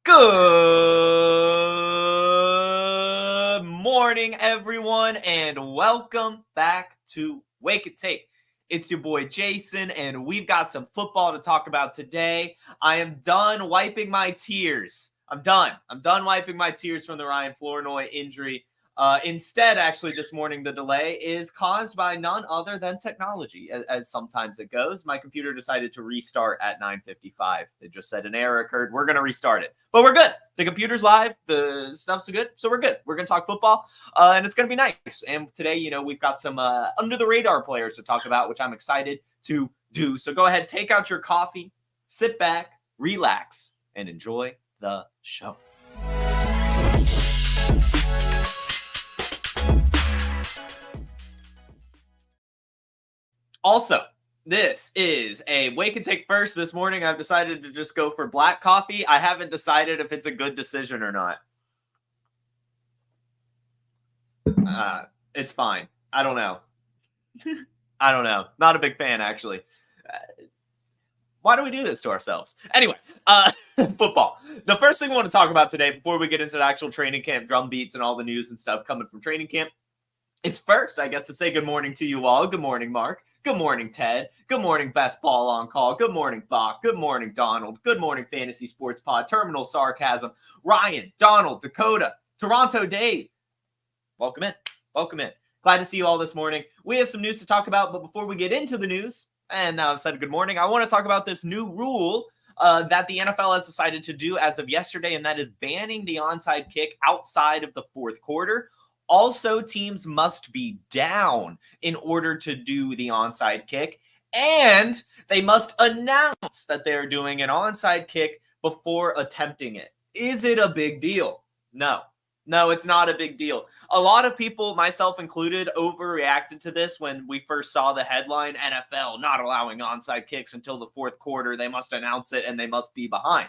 Good morning, everyone, and welcome back to Wake It Take. It's your boy Jason, and we've got some football to talk about today. I am done wiping my tears. I'm done wiping my tears from the Ryan Flournoy injury. Instead, actually, this morning, the delay is caused by none other than technology, as sometimes it goes. My computer decided to restart at 9:55. It just said an error occurred. We're going to restart it. But we're good. The computer's live. The stuff's good. So we're good. We're going to talk football, and it's going to be nice. And today, we've got some under-the-radar players to talk about, which I'm excited to do. So go ahead, take out your coffee, sit back, relax, and enjoy the show. Also, this is a Wake and Take first. This morning, I've decided to just go for black coffee. I haven't decided if it's a good decision or not. It's fine. I don't know. Not a big fan, actually. Why do we do this to ourselves? Anyway, football. The first thing I want to talk about today, before we get into the actual training camp drum beats and all the news and stuff coming from training camp, is first, I guess, to say good morning to you all. Good morning, Mark. Good morning, Ted. Good morning, Best Ball on Call. Good morning, Bach. Good morning, Donald. Good morning, Fantasy Sports Pod. Terminal Sarcasm. Ryan, Donald, Dakota, Toronto Dave. Welcome in. Welcome in. Glad to see you all this morning. We have some news to talk about, but before we get into the news, and now I've said good morning, I want to talk about this new rule that the NFL has decided to do as of yesterday, and that is banning the onside kick outside of the fourth quarter. Also, teams must be down in order to do the onside kick, and they must announce that they're doing an onside kick before attempting it. Is it a big deal? No, it's not a big deal. A lot of people, myself included, overreacted to this when we first saw the headline, NFL not allowing onside kicks until the fourth quarter. They must announce it, and they must be behind.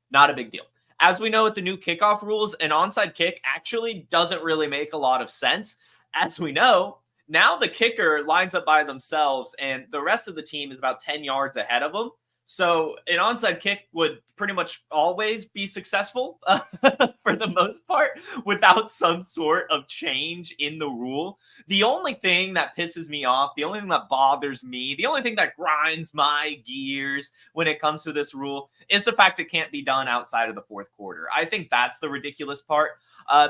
Not a big deal. As we know with the new kickoff rules, an onside kick actually doesn't really make a lot of sense. As we know, now the kicker lines up by themselves and the rest of the team is about 10 yards ahead of them. So an onside kick would pretty much always be successful for the most part without some sort of change in the rule. The only thing that pisses me off, the only thing that bothers me, the only thing that grinds my gears when it comes to this rule is the fact it can't be done outside of the fourth quarter. I think that's the ridiculous part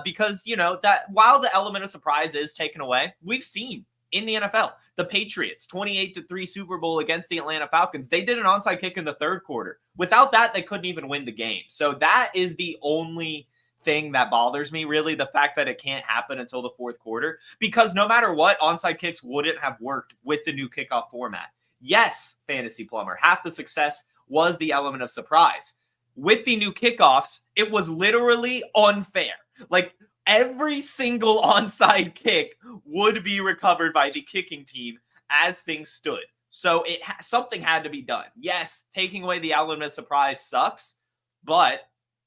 because, that while the element of surprise is taken away, we've seen in the NFL, the Patriots, 28-3 Super Bowl against the Atlanta Falcons. They did an onside kick in the third quarter. Without that, they couldn't even win the game. So that is the only thing that bothers me, really, the fact that it can't happen until the fourth quarter. Because no matter what, onside kicks wouldn't have worked with the new kickoff format. Yes, Fantasy Plumber, half the success was the element of surprise. With the new kickoffs, it was literally unfair. Like, every single onside kick would be recovered by the kicking team as things stood. So something had to be done. Yes, taking away the element of surprise sucks, but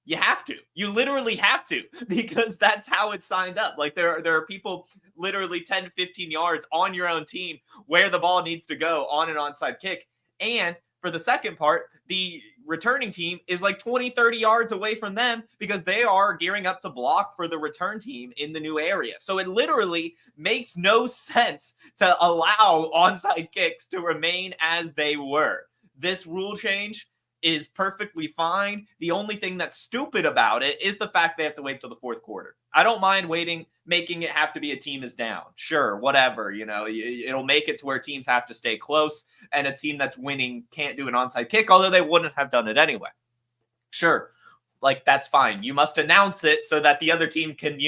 you have to. You literally have to because that's how it's signed up. Like there are people literally 10 to 15 yards on your own team where the ball needs to go on an onside kick. And for the second part, the returning team is like 20, 30 yards away from them because they are gearing up to block for the return team in the new area. So it literally makes no sense to allow onside kicks to remain as they were. This rule change is perfectly fine. The only thing that's stupid about it is the fact they have to wait till the fourth quarter. I don't mind waiting, making it have to be a team is down. Sure, whatever. It'll make it to where teams have to stay close and a team that's winning can't do an onside kick, although they wouldn't have done it anyway. Sure, that's fine. You must announce it so that the other team can,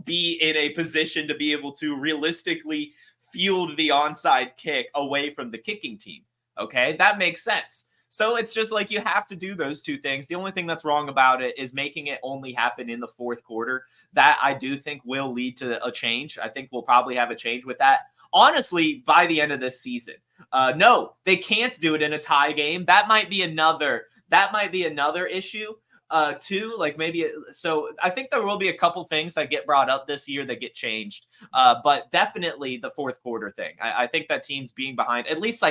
be in a position to be able to realistically field the onside kick away from the kicking team. Okay, that makes sense. So it's just like you have to do those two things. The only thing that's wrong about it is making it only happen in the fourth quarter. That I do think will lead to a change. I think we'll probably have a change with that. Honestly, by the end of this season. No, they can't do it in a tie game. That might be another issue. Too, so I think there will be a couple things that get brought up this year that get changed. But definitely the fourth quarter thing. I think that teams being behind, at least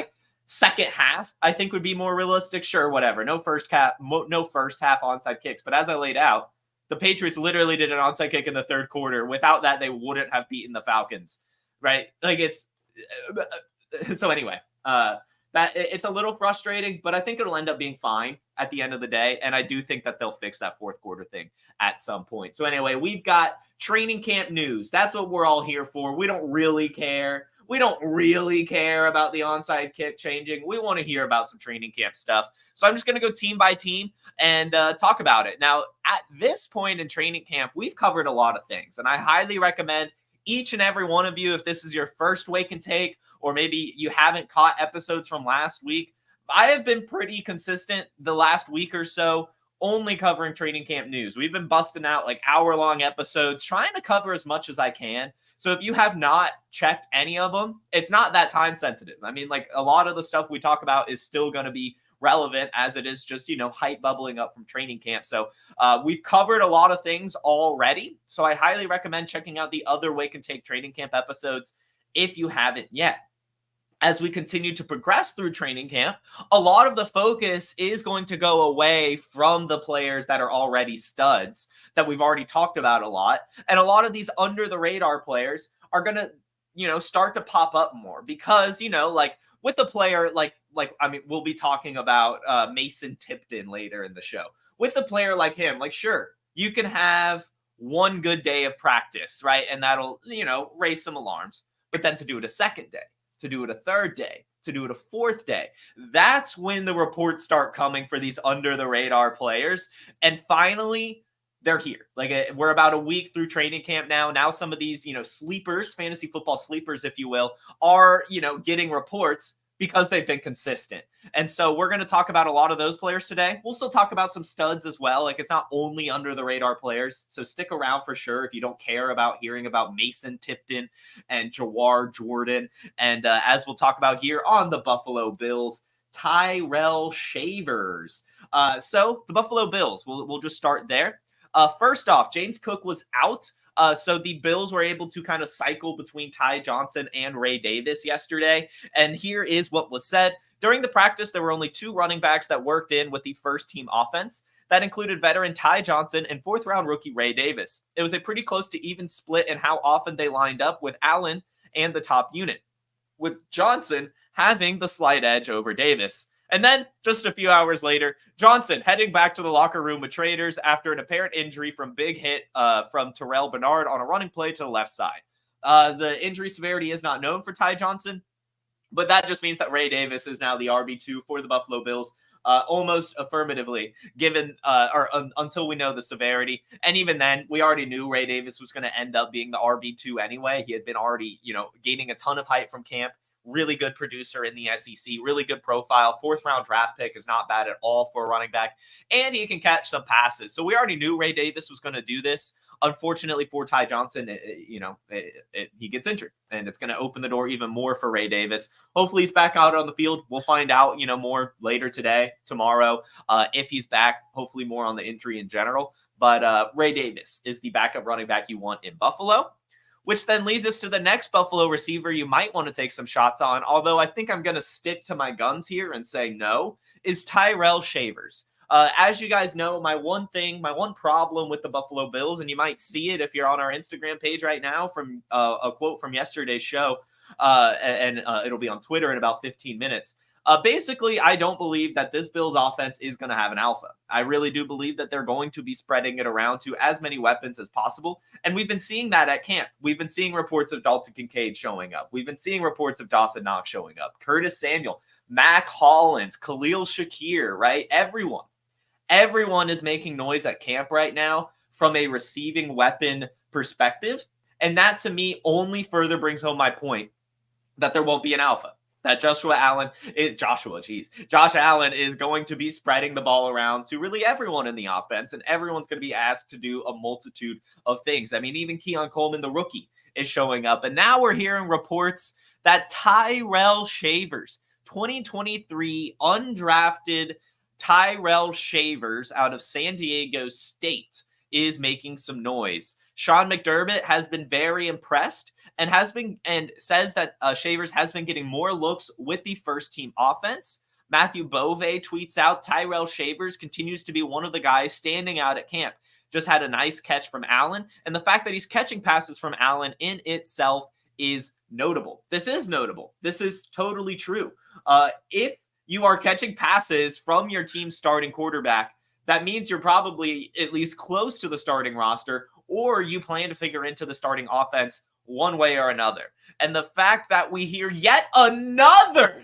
second half, I think would be more realistic. Sure, whatever. No first half onside kicks. But as I laid out, the Patriots literally did an onside kick in the third quarter. Without that, they wouldn't have beaten the Falcons, right? Like it's so anyway. That it's a little frustrating, but I think it'll end up being fine at the end of the day. And I do think that they'll fix that fourth quarter thing at some point. So anyway, we've got training camp news. That's what we're all here for. We don't really care. We don't really care about the onside kick changing. We want to hear about some training camp stuff. So I'm just going to go team by team and talk about it. Now, at this point in training camp, we've covered a lot of things, and I highly recommend each and every one of you, if this is your first Wake and Take, or maybe you haven't caught episodes from last week, I have been pretty consistent the last week or so, only covering training camp news. We've been busting out like hour-long episodes, trying to cover as much as I can. So if you have not checked any of them, it's not that time sensitive. I mean, like a lot of the stuff we talk about is still going to be relevant as it is just, hype bubbling up from training camp. So we've covered a lot of things already. So I highly recommend checking out the other Wake and Take training camp episodes if you haven't yet. As we continue to progress through training camp, a lot of the focus is going to go away from the players that are already studs that we've already talked about a lot. And a lot of these under the radar players are going to, start to pop up more because, like with a player we'll be talking about Mason Tipton later in the show. With a player like him, sure, you can have one good day of practice, right? And that'll, raise some alarms. But then to do it a second day, to do it a third day, to do it a fourth day, that's when the reports start coming for these under the radar players. And finally, they're here. We're about a week through training camp now. Now some of these, sleepers, fantasy football sleepers, if you will, are, getting reports because they've been consistent. And so we're going to talk about a lot of those players today. We'll still talk about some studs as well. It's not only under the radar players. So stick around for sure if you don't care about hearing about Mason Tipton and Jawhar Jordan. And as we'll talk about here on the Buffalo Bills, Tyrell Shavers. So the Buffalo Bills, we'll just start there. First off, James Cook was out. So the Bills were able to kind of cycle between Ty Johnson and Ray Davis yesterday. And here is what was said. During the practice, there were only two running backs that worked in with the first team offense. That included veteran Ty Johnson and fourth round rookie Ray Davis. It was a pretty close to even split in how often they lined up with Allen and the top unit, with Johnson having the slight edge over Davis. And then just a few hours later, Johnson heading back to the locker room with traders after an apparent injury from big hit from Terrell Bernard on a running play to the left side. The injury severity is not known for Ty Johnson, but that just means that Ray Davis is now the RB2 for the Buffalo Bills, almost affirmatively, given until we know the severity. And even then, we already knew Ray Davis was going to end up being the RB2 anyway. He had been already, gaining a ton of hype from camp. Really good producer in the SEC, really good profile. Fourth round draft pick is not bad at all for a running back, and he can catch some passes. So we already knew Ray Davis was going to do this. Unfortunately for Ty Johnson, he gets injured, and it's going to open the door even more for Ray Davis. Hopefully he's back out on the field. We'll find out, more later today, tomorrow, if he's back, hopefully more on the injury in general. But Ray Davis is the backup running back you want in Buffalo, which then leads us to the next Buffalo receiver you might want to take some shots on, although I think I'm going to stick to my guns here and say no, is Tyrell Shavers. As you guys know, my one problem with the Buffalo Bills, and you might see it if you're on our Instagram page right now from a quote from yesterday's show, and it'll be on Twitter in about 15 minutes. Basically, I don't believe that this Bills offense is going to have an alpha. I really do believe that they're going to be spreading it around to as many weapons as possible. And we've been seeing that at camp. We've been seeing reports of Dalton Kincaid showing up. We've been seeing reports of Dawson Knox showing up, Curtis Samuel, Mac Hollins, Khalil Shakir, right? Everyone is making noise at camp right now from a receiving weapon perspective. And that to me only further brings home my point that there won't be an alpha. That Josh Allen is going to be spreading the ball around to really everyone in the offense, and everyone's going to be asked to do a multitude of things. I mean, even Keon Coleman, the rookie, is showing up. And now we're hearing reports that Tyrell Shavers, 2023 undrafted Tyrell Shavers out of San Diego State, is making some noise. Sean McDermott has been very impressed, and says that Shavers has been getting more looks with the first team offense. Matthew Bove tweets out, Tyrell Shavers continues to be one of the guys standing out at camp. Just had a nice catch from Allen. And the fact that he's catching passes from Allen in itself is notable. This is notable. This is totally true. If you are catching passes from your team's starting quarterback, that means you're probably at least close to the starting roster, or you plan to figure into the starting offense one way or another. And the fact that we hear yet another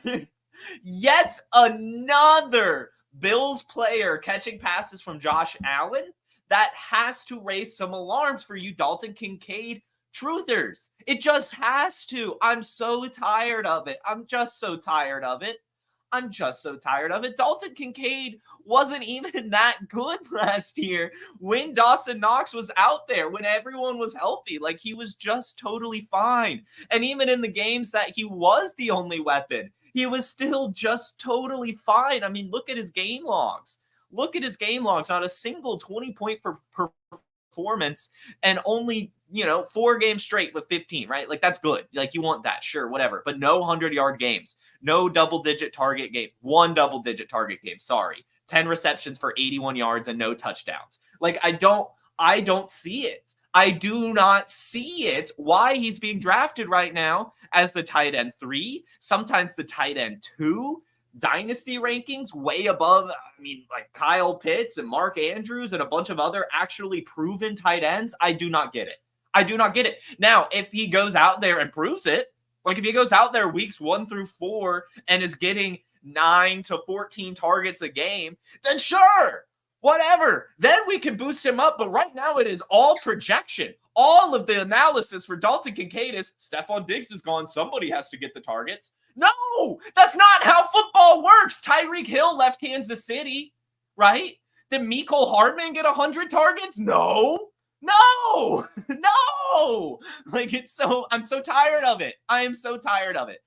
Bills player catching passes from Josh Allen, that has to raise some alarms for you Dalton Kincaid truthers. It just has to. I'm so tired of it. I'm just so tired of it. Dalton Kincaid wasn't even that good last year when Dawson Knox was out there, when everyone was healthy. Like, he was just totally fine. And even in the games that he was the only weapon, he was still just totally fine. I mean, look at his game logs. Not a single 20-point performance, and only, 4 games straight with 15, right? Like, that's good. Like, you want that, sure, whatever. But no 100-yard games, no double-digit target game, 1 double-digit target game, sorry. 10 receptions for 81 yards and no touchdowns. Like, I don't see it. I do not see it. Why he's being drafted right now as the tight end 3, sometimes the tight end 2, dynasty rankings way above, like Kyle Pitts and Mark Andrews and a bunch of other actually proven tight ends. I do not get it. Now, if he goes out there and proves it, like if he goes out there weeks 1 through 4 and is getting 9 to 14 targets a game, then sure, whatever. Then we can boost him up. But right now it is all projection. All of the analysis for Dalton Kincaid is Stephon Diggs is gone. Somebody has to get the targets. No, that's not how football works. Tyreek Hill left Kansas City, right? Did Mecole Hardman get 100 targets? No. Like, I'm so tired of it. I am so tired of it.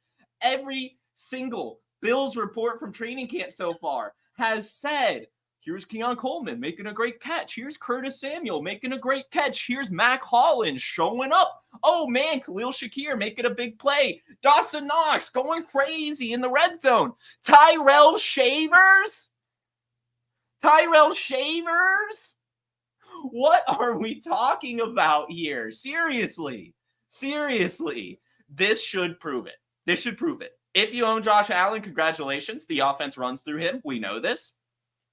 Every single Bills report from training camp so far has said, here's Keon Coleman making a great catch. Here's Curtis Samuel making a great catch. Here's Mac Hollins showing up. Oh, man, Khalil Shakir making a big play. Dawson Knox going crazy in the red zone. Tyrell Shavers? What are we talking about here? Seriously. This should prove it. If you own Josh Allen, congratulations. The offense runs through him. We know this.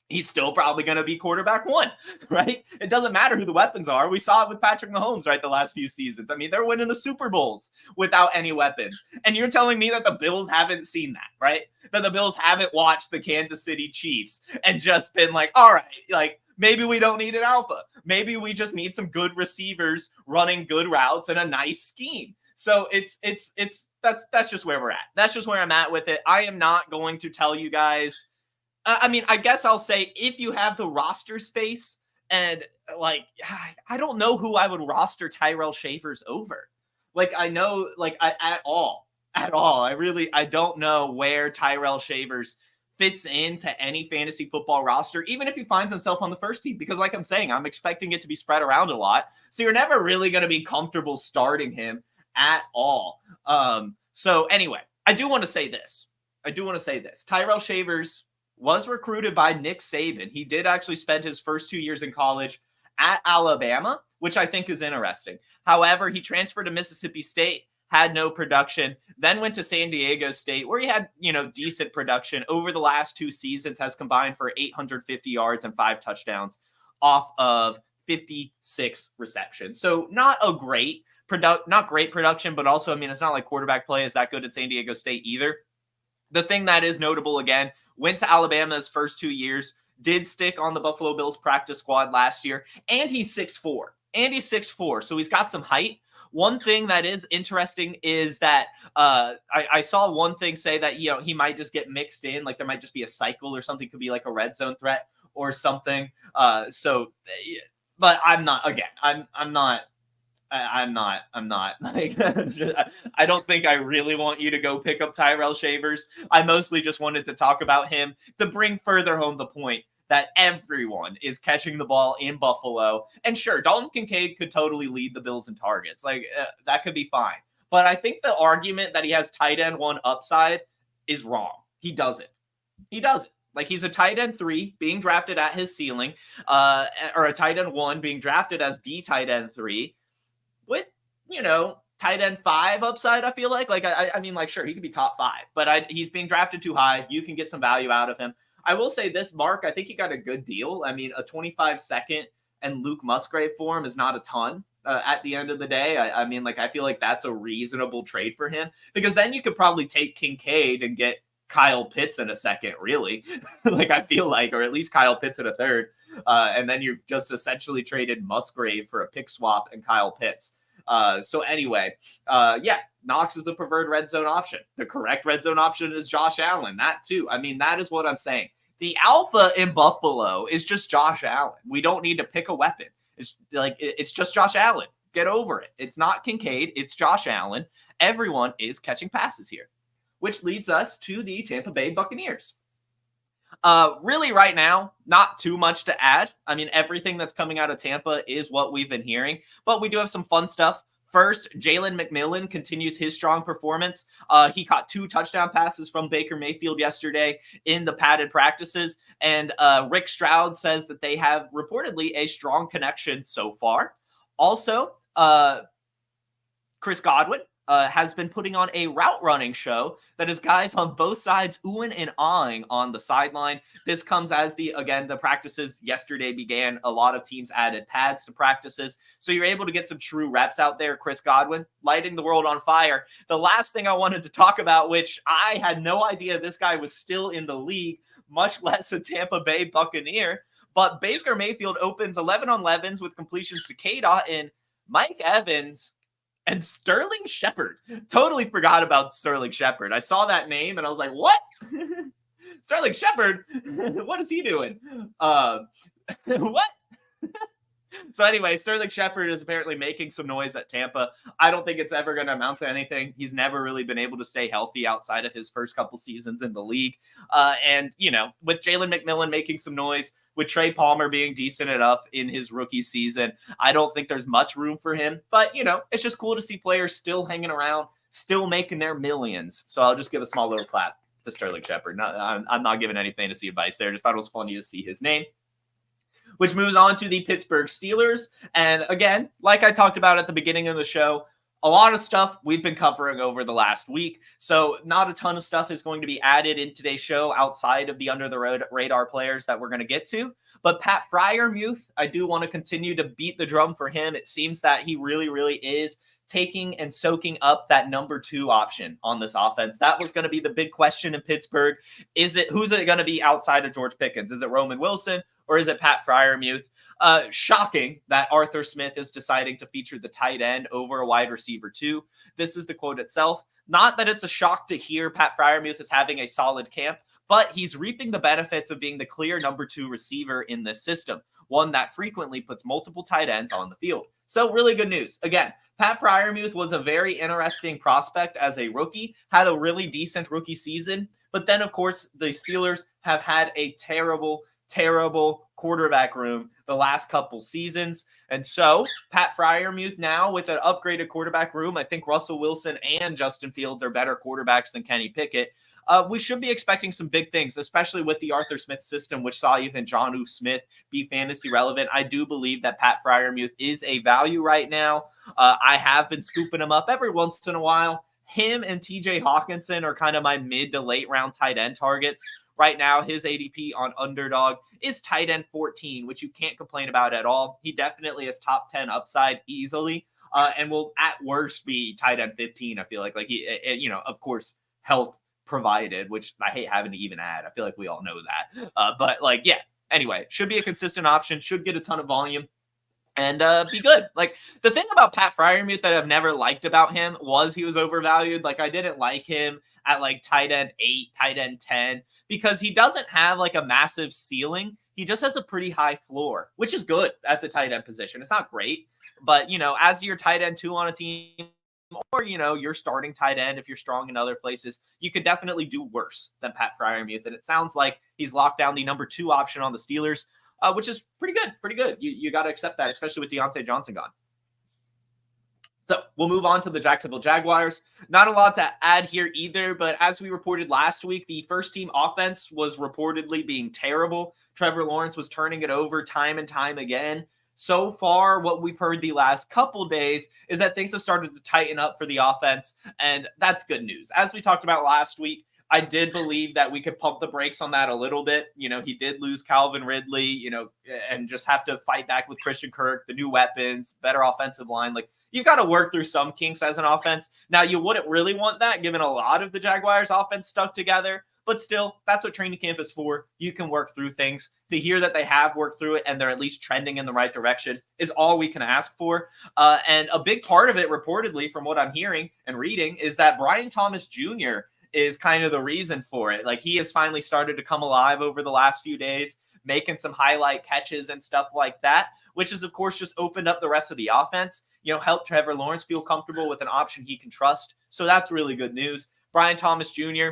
He's still probably going to be quarterback 1, right? It doesn't matter who the weapons are. We saw it with Patrick Mahomes, right, the last few seasons. I mean, they're winning the Super Bowls without any weapons. And you're telling me that the Bills haven't seen that, right? That the Bills haven't watched the Kansas City Chiefs and just been like, all right, like, maybe we don't need an alpha. Maybe we just need some good receivers running good routes and a nice scheme. So that's just where we're at. That's just where I'm at with it. I am not going to tell you guys. I guess I'll say if you have the roster space and like, I don't know who I would roster Tyrell Shavers over. Like, I know, like, at all. I don't know where Tyrell Shavers fits into any fantasy football roster, even if he finds himself on the first team, because like I'm saying, I'm expecting it to be spread around a lot. So you're never really going to be comfortable starting him at all. So anyway, I do want to say this. Tyrell Shavers was recruited by Nick Saban. He did actually spend his first 2 years in college at Alabama, which I think is interesting. However, he transferred to Mississippi State, had no production, then went to San Diego State, where he had, decent production. Over the last 2 seasons, has combined for 850 yards and 5 touchdowns off of 56 receptions. So not great production, but also, it's not like quarterback play is that good at San Diego State either. The thing that is notable, again, went to Alabama's first 2 years, did stick on the Buffalo Bills practice squad last year, and he's 6'4". So he's got some height. One thing that is interesting is that I saw one thing say that, he might just get mixed in, like there might just be a cycle or something, could be like a red zone threat or something. But I'm not like, I don't think I really want you to go pick up Tyrell Shavers. I mostly just wanted to talk about him to bring further home the point that everyone is catching the ball in Buffalo. And sure, Dalton Kincaid could totally lead the Bills in targets. Like, that could be fine. But I think the argument that he has tight end 1 upside is wrong. He doesn't. He doesn't. Like, he's a tight end 3 being drafted at his ceiling, or a tight end 1 being drafted as the tight end 3 with, tight end 5 upside, I feel like. Like, I mean, like, sure, he could be top 5, but he's being drafted too high. You can get some value out of him. I will say this, Mark, I think he got a good deal. I mean, a 25-second and Luke Musgrave for him is not a ton. At the end of the day, I mean, like, I feel like that's a reasonable trade for him, because then you could probably take Kincaid and get Kyle Pitts in a second, really. Like, I feel like, or at least Kyle Pitts in a third. And then you've just essentially traded Musgrave for a pick swap and Kyle Pitts. So anyway, Knox is the preferred red zone option. The correct red zone option is Josh Allen. That too. I mean, that is what I'm saying. The alpha in Buffalo is just Josh Allen. We don't need to pick a weapon. It's just Josh Allen. Get over it. It's not Kincaid. It's Josh Allen. Everyone is catching passes here, which leads us to the Tampa Bay Buccaneers. Really right now, not too much to add. I mean, everything that's coming out of Tampa is what we've been hearing, but we do have some fun stuff. First, Jalen McMillan continues his strong performance. He caught 2 touchdown passes from Baker Mayfield yesterday in the padded practices. And Rick Stroud says that they have reportedly a strong connection so far. Also, Chris Godwin has been putting on a route running show that is guys on both sides oohing and ahhing on the sideline. This comes as the practices yesterday began. A lot of teams added pads to practices, so you're able to get some true reps out there. Chris Godwin lighting the world on fire. The last thing I wanted to talk about, which I had no idea this guy was still in the league, much less a Tampa Bay Buccaneer, but Baker Mayfield opens 11 on 11s with completions to K-Dot and Mike Evans and Sterling Shepard. Totally forgot about Sterling Shepard. I saw that name and I was like, what? Sterling Shepard? What is he doing? What? So anyway, Sterling Shepard is apparently making some noise at Tampa. I don't think it's ever going to amount to anything. He's never really been able to stay healthy outside of his first couple seasons in the league. And, with Jalen McMillan making some noise, with Trey Palmer being decent enough in his rookie season, I don't think there's much room for him. But, it's just cool to see players still hanging around, still making their millions. So I'll just give a small little clap to Sterling Shepard. I'm not giving any fantasy advice there. Just thought it was funny to see his name. Which moves on to the Pittsburgh Steelers. And again, like I talked about at the beginning of the show, a lot of stuff we've been covering over the last week. So not a ton of stuff is going to be added in today's show outside of the under-the-radar players that we're going to get to. But Pat Freiermuth, I do want to continue to beat the drum for him. It seems that he really, really is taking and soaking up that number 2 option on this offense. That was going to be the big question in Pittsburgh. Who's it going to be outside of George Pickens? Is it Roman Wilson or is it Pat Freiermuth? Shocking that Arthur Smith is deciding to feature the tight end over a wide receiver 2. This is the quote itself. Not that it's a shock to hear Pat Freiermuth is having a solid camp, but he's reaping the benefits of being the clear number 2 receiver in this system, one that frequently puts multiple tight ends on the field. So really good news. Again, Pat Freiermuth was a very interesting prospect as a rookie, had a really decent rookie season, but then, of course, the Steelers have had a terrible quarterback room the last couple seasons. And so Pat Freiermuth now with an upgraded quarterback room, I think Russell Wilson and Justin Fields are better quarterbacks than Kenny Pickett. We should be expecting some big things, especially with the Arthur Smith system, which saw even Jonnu Smith be fantasy relevant. I do believe that Pat Freiermuth is a value right now. I have been scooping him up every once in a while. Him and TJ Hawkinson are kind of my mid to late round tight end targets. Right now, his ADP on Underdog is tight end 14, which you can't complain about at all. He definitely has top 10 upside easily, and will at worst be tight end 15. I feel like he, of course, health provided, which I hate having to even add. I feel like we all know that. But anyway, should be a consistent option, should get a ton of volume. And be good. Like, the thing about Pat Freiermuth that I've never liked about him was he was overvalued. Like, I didn't like him at tight end 8, tight end 10, because he doesn't have a massive ceiling. He just has a pretty high floor, which is good at the tight end position. It's not great, but as your tight end 2 on a team, or your starting tight end, if you're strong in other places, you could definitely do worse than Pat Freiermuth. And it sounds like he's locked down the number 2 option on the Steelers. Which is pretty good. You got to accept that, especially with Theo Johnson gone. So we'll move on to the Jacksonville Jaguars. Not a lot to add here either, but as we reported last week, the first team offense was reportedly being terrible. Trevor Lawrence was turning it over time and time again. So far, what we've heard the last couple days is that things have started to tighten up for the offense, and that's good news. As we talked about last week, I did believe that we could pump the brakes on that a little bit. He did lose Calvin Ridley, and just have to fight back with Christian Kirk, the new weapons, better offensive line. Like, you've got to work through some kinks as an offense. Now, you wouldn't really want that given a lot of the Jaguars' offense stuck together, but still, that's what training camp is for. You can work through things. To hear that they have worked through it and they're at least trending in the right direction is all we can ask for. And a big part of it, reportedly, from what I'm hearing and reading, is that Brian Thomas Jr. is kind of the reason for it. Like, he has finally started to come alive over the last few days, making some highlight catches and stuff like that, which has, of course, just opened up the rest of the offense, help Trevor Lawrence feel comfortable with an option he can trust. So that's really good news. Brian Thomas Jr.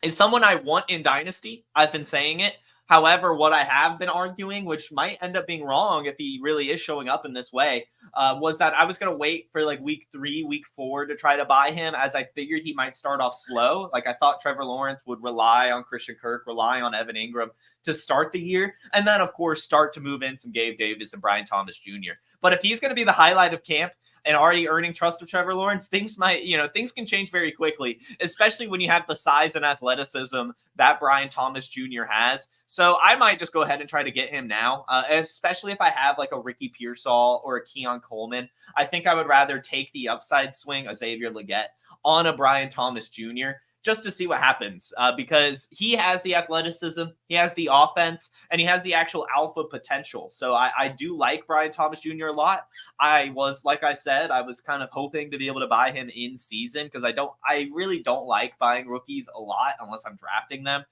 is someone I want in Dynasty. I've been saying it. However, what I have been arguing, which might end up being wrong if he really is showing up in this way, was that I was going to wait for like week 3, week 4 to try to buy him, as I figured he might start off slow. Like, I thought Trevor Lawrence would rely on Christian Kirk, rely on Evan Ingram to start the year, and then, of course, start to move in some Gabe Davis and Brian Thomas Jr. But if he's going to be the highlight of camp and already earning trust of Trevor Lawrence, things can change very quickly, especially when you have the size and athleticism that Brian Thomas Jr. has. So I might just go ahead and try to get him now, especially if I have like a Ricky Pearsall or a Keon Coleman. I think I would rather take the upside swing, a Xavier Legette, on a Brian Thomas Jr., just to see what happens, because he has the athleticism, he has the offense, and he has the actual alpha potential. So I do like Brian Thomas Jr. a lot. Like I said, I was kind of hoping to be able to buy him in season, because I really don't like buying rookies a lot unless I'm drafting them.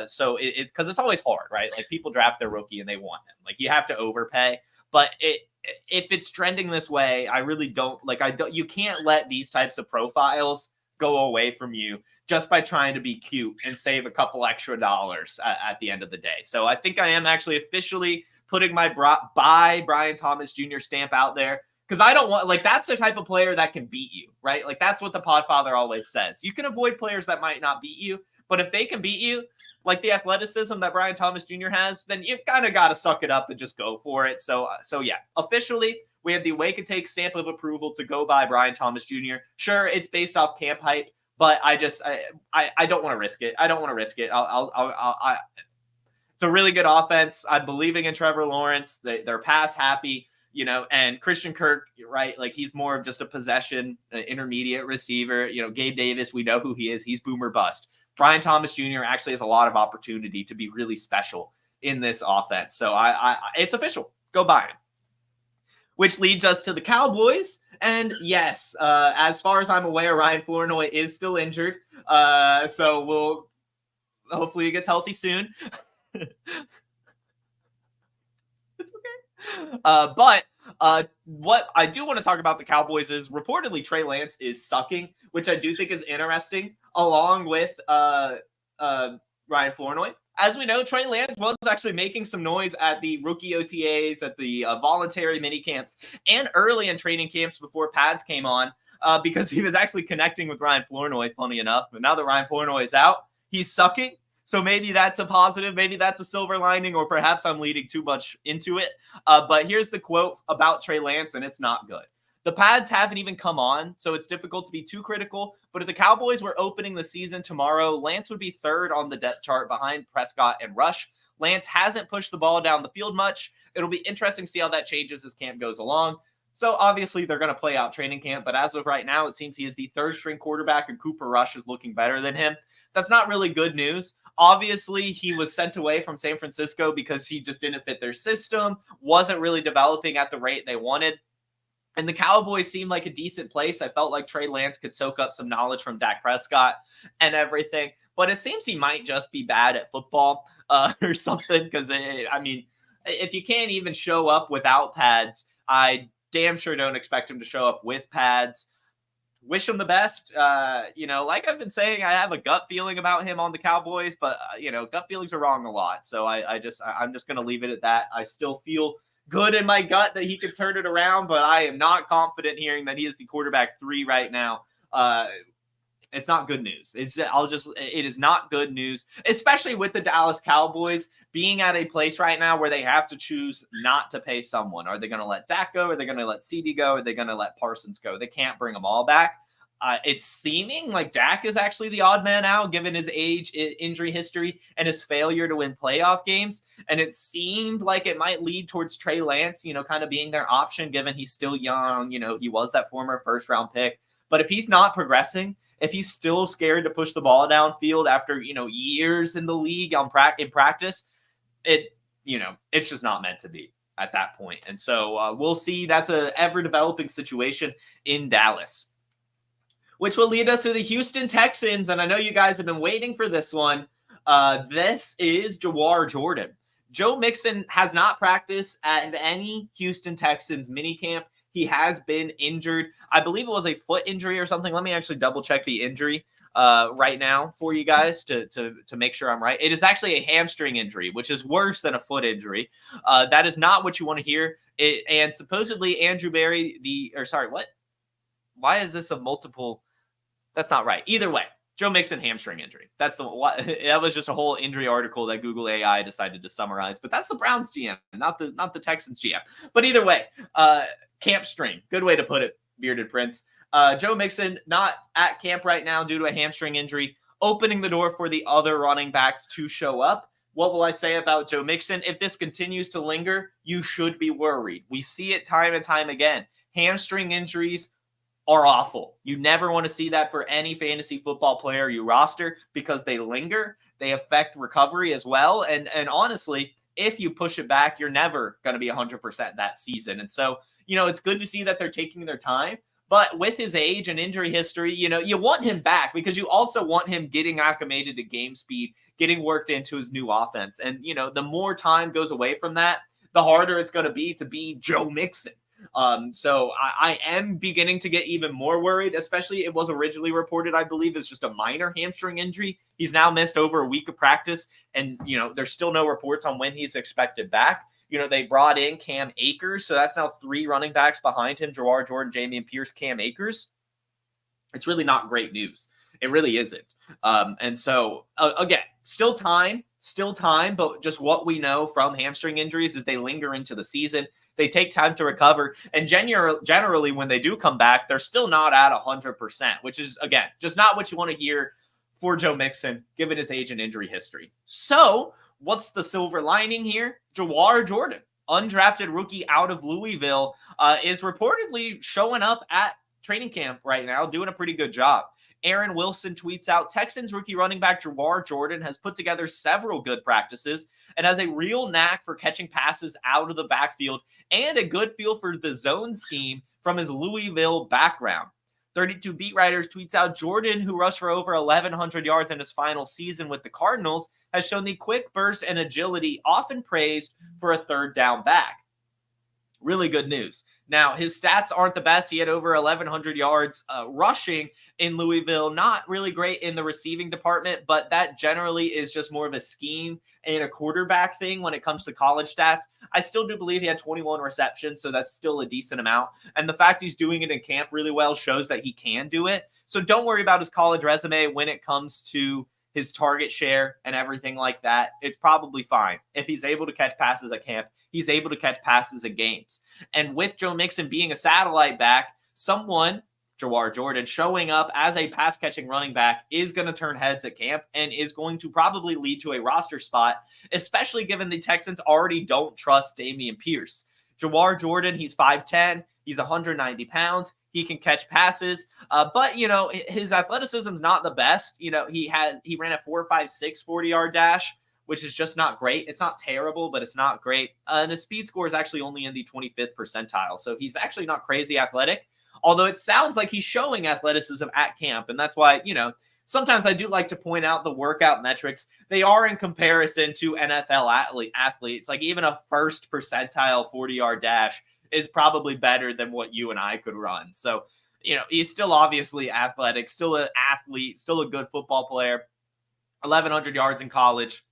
So because it's always hard, right? Like, people draft their rookie and they want him. Like, you have to overpay, but if it's trending this way, I really don't you can't let these types of profiles go away from you just by trying to be cute and save a couple extra dollars at the end of the day. So I think I am actually officially putting my buy Brian Thomas Jr. stamp out there, because I don't want, that's the type of player that can beat you, right? Like, that's what the Podfather always says. You can avoid players that might not beat you, but if they can beat you, like the athleticism that Brian Thomas Jr. has, then you've kind of got to suck it up and just go for it. So yeah, officially, we have the Wake and Take stamp of approval to go by Brian Thomas Jr. Sure, it's based off camp hype, but I don't want to risk it. I don't want to risk it. It's a really good offense. I'm believing in Trevor Lawrence. They're pass happy, and Christian Kirk, right? Like, he's more of just a possession, intermediate receiver. Gabe Davis, we know who he is. He's boomer bust. Brian Thomas Jr. actually has a lot of opportunity to be really special in this offense. So it's official. Go buy him. Which leads us to the Cowboys. And yes, as far as I'm aware, Ryan Flournoy is still injured. So hopefully he gets healthy soon. It's okay. But what I do want to talk about the Cowboys is reportedly Trey Lance is sucking, which I do think is interesting, along with Ryan Flournoy. As we know, Trey Lance was actually making some noise at the rookie OTAs, at the voluntary mini camps, and early in training camps before pads came on, because he was actually connecting with Ryan Flournoy, funny enough. But now that Ryan Flournoy is out, he's sucking. So maybe that's a positive. Maybe that's a silver lining, or perhaps I'm leading too much into it. But here's the quote about Trey Lance, and it's not good. The pads haven't even come on, so it's difficult to be too critical. But if the Cowboys were opening the season tomorrow, Lance would be third on the depth chart behind Prescott and Rush. Lance hasn't pushed the ball down the field much. It'll be interesting to see how that changes as camp goes along. So obviously they're going to play out training camp, but as of right now, it seems he is the third string quarterback and Cooper Rush is looking better than him. That's not really good news. Obviously, he was sent away from San Francisco because he just didn't fit their system, wasn't really developing at the rate they wanted. And the Cowboys seemed like a decent place. I felt like Trey Lance could soak up some knowledge from Dak Prescott and everything. But it seems he might just be bad at football or something. Because, I mean, if you can't even show up without pads, I damn sure don't expect him to show up with pads. Wish him the best. Like I've been saying, I have a gut feeling about him on the Cowboys. But, gut feelings are wrong a lot. So I'm just going to leave it at that. I still feel good in my gut that he could turn it around, but I am not confident hearing that he is the quarterback 3 right now. It's not good news. It is not good news, especially with the Dallas Cowboys being at a place right now where they have to choose not to pay someone. Are they going to let Dak go? Are they going to let CD go? Are they going to let Parsons go? They can't bring them all back. It's seeming like Dak is actually the odd man out given his age, injury history, and his failure to win playoff games. And it seemed like it might lead towards Trey Lance, kind of being their option given he's still young. He was that former first-round pick. But if he's not progressing, if he's still scared to push the ball downfield after, years in the league in practice, it's just not meant to be at that point. And so we'll see. That's a ever-developing situation in Dallas, which will lead us to the Houston Texans. And I know you guys have been waiting for this one. This is Jawhar Jordan. Joe Mixon has not practiced at any Houston Texans minicamp. He has been injured. I believe it was a foot injury or something. Let me actually double check the injury right now for you guys to make sure I'm right. It is actually a hamstring injury, which is worse than a foot injury. That is not what you want to hear. And supposedly Andrew Berry, what? Why is this a multiple? That's not right. Either way, Joe Mixon hamstring injury. That was just a whole injury article that Google AI decided to summarize. But that's the Browns GM, not the Texans GM. But either way, camp strain. Good way to put it, Bearded Prince. Joe Mixon not at camp right now due to a hamstring injury, opening the door for the other running backs to show up. What will I say about Joe Mixon? If this continues to linger, you should be worried. We see it time and time again. Hamstring injuries are awful. You never want to see that for any fantasy football player you roster because they linger. They affect recovery as well. And honestly, if you push it back, you're never going to be 100% that season. And so, it's good to see that they're taking their time. But with his age and injury history, you want him back because you also want him getting acclimated to game speed, getting worked into his new offense. And, the more time goes away from that, the harder it's going to be Joe Mixon. So I am beginning to get even more worried, especially it was originally reported, I believe, as just a minor hamstring injury. He's now missed over a week of practice and, there's still no reports on when he's expected back. They brought in Cam Akers, so that's now 3 running backs behind him, Jawhar Jordan, Jameson Pierce, Cam Akers. It's really not great news. It really isn't. And so, again, still time, but just what we know from hamstring injuries is they linger into the season. They take time to recover. And generally, when they do come back, they're still not at 100%, which is, again, just not what you want to hear for Joe Mixon, given his age and injury history. So what's the silver lining here? Jawhar Jordan, undrafted rookie out of Louisville, is reportedly showing up at training camp right now, doing a pretty good job. Aaron Wilson tweets out, Texans rookie running back Jawhar Jordan has put together several good practices and has a real knack for catching passes out of the backfield and a good feel for the zone scheme from his Louisville background. 32 Beat Writers tweets out, Jordan, who rushed for over 1,100 yards in his final season with the Cardinals, has shown the quick burst and agility often praised for a third down back. Really good news. Now, his stats aren't the best. He had over 1,100 yards rushing in Louisville. Not really great in the receiving department, but that generally is just more of a scheme and a quarterback thing when it comes to college stats. I still do believe he had 21 receptions, so that's still a decent amount. And the fact he's doing it in camp really well shows that he can do it. So don't worry about his college resume when it comes to his target share and everything like that. It's probably fine. If he's able to catch passes at camp, he's able to catch passes in games. And with Joe Mixon being a satellite back, someone, Jawhar Jordan, showing up as a pass-catching running back is going to turn heads at camp and is going to probably lead to a roster spot, especially given the Texans already don't trust Dameon Pierce. Jawhar Jordan, he's 5'10", he's 190 pounds. He can catch passes, but, his athleticism is not the best. He ran a 4.56 40-yard dash, which is just not great. It's not terrible, but it's not great. And his speed score is actually only in the 25th percentile. So he's actually not crazy athletic, although it sounds like he's showing athleticism at camp. And that's why, sometimes I do like to point out the workout metrics. They are in comparison to NFL athletes. Like even a first percentile 40-yard dash is probably better than what you and I could run. So, he's still obviously athletic, still an athlete, still a good football player. 1,100 yards in college.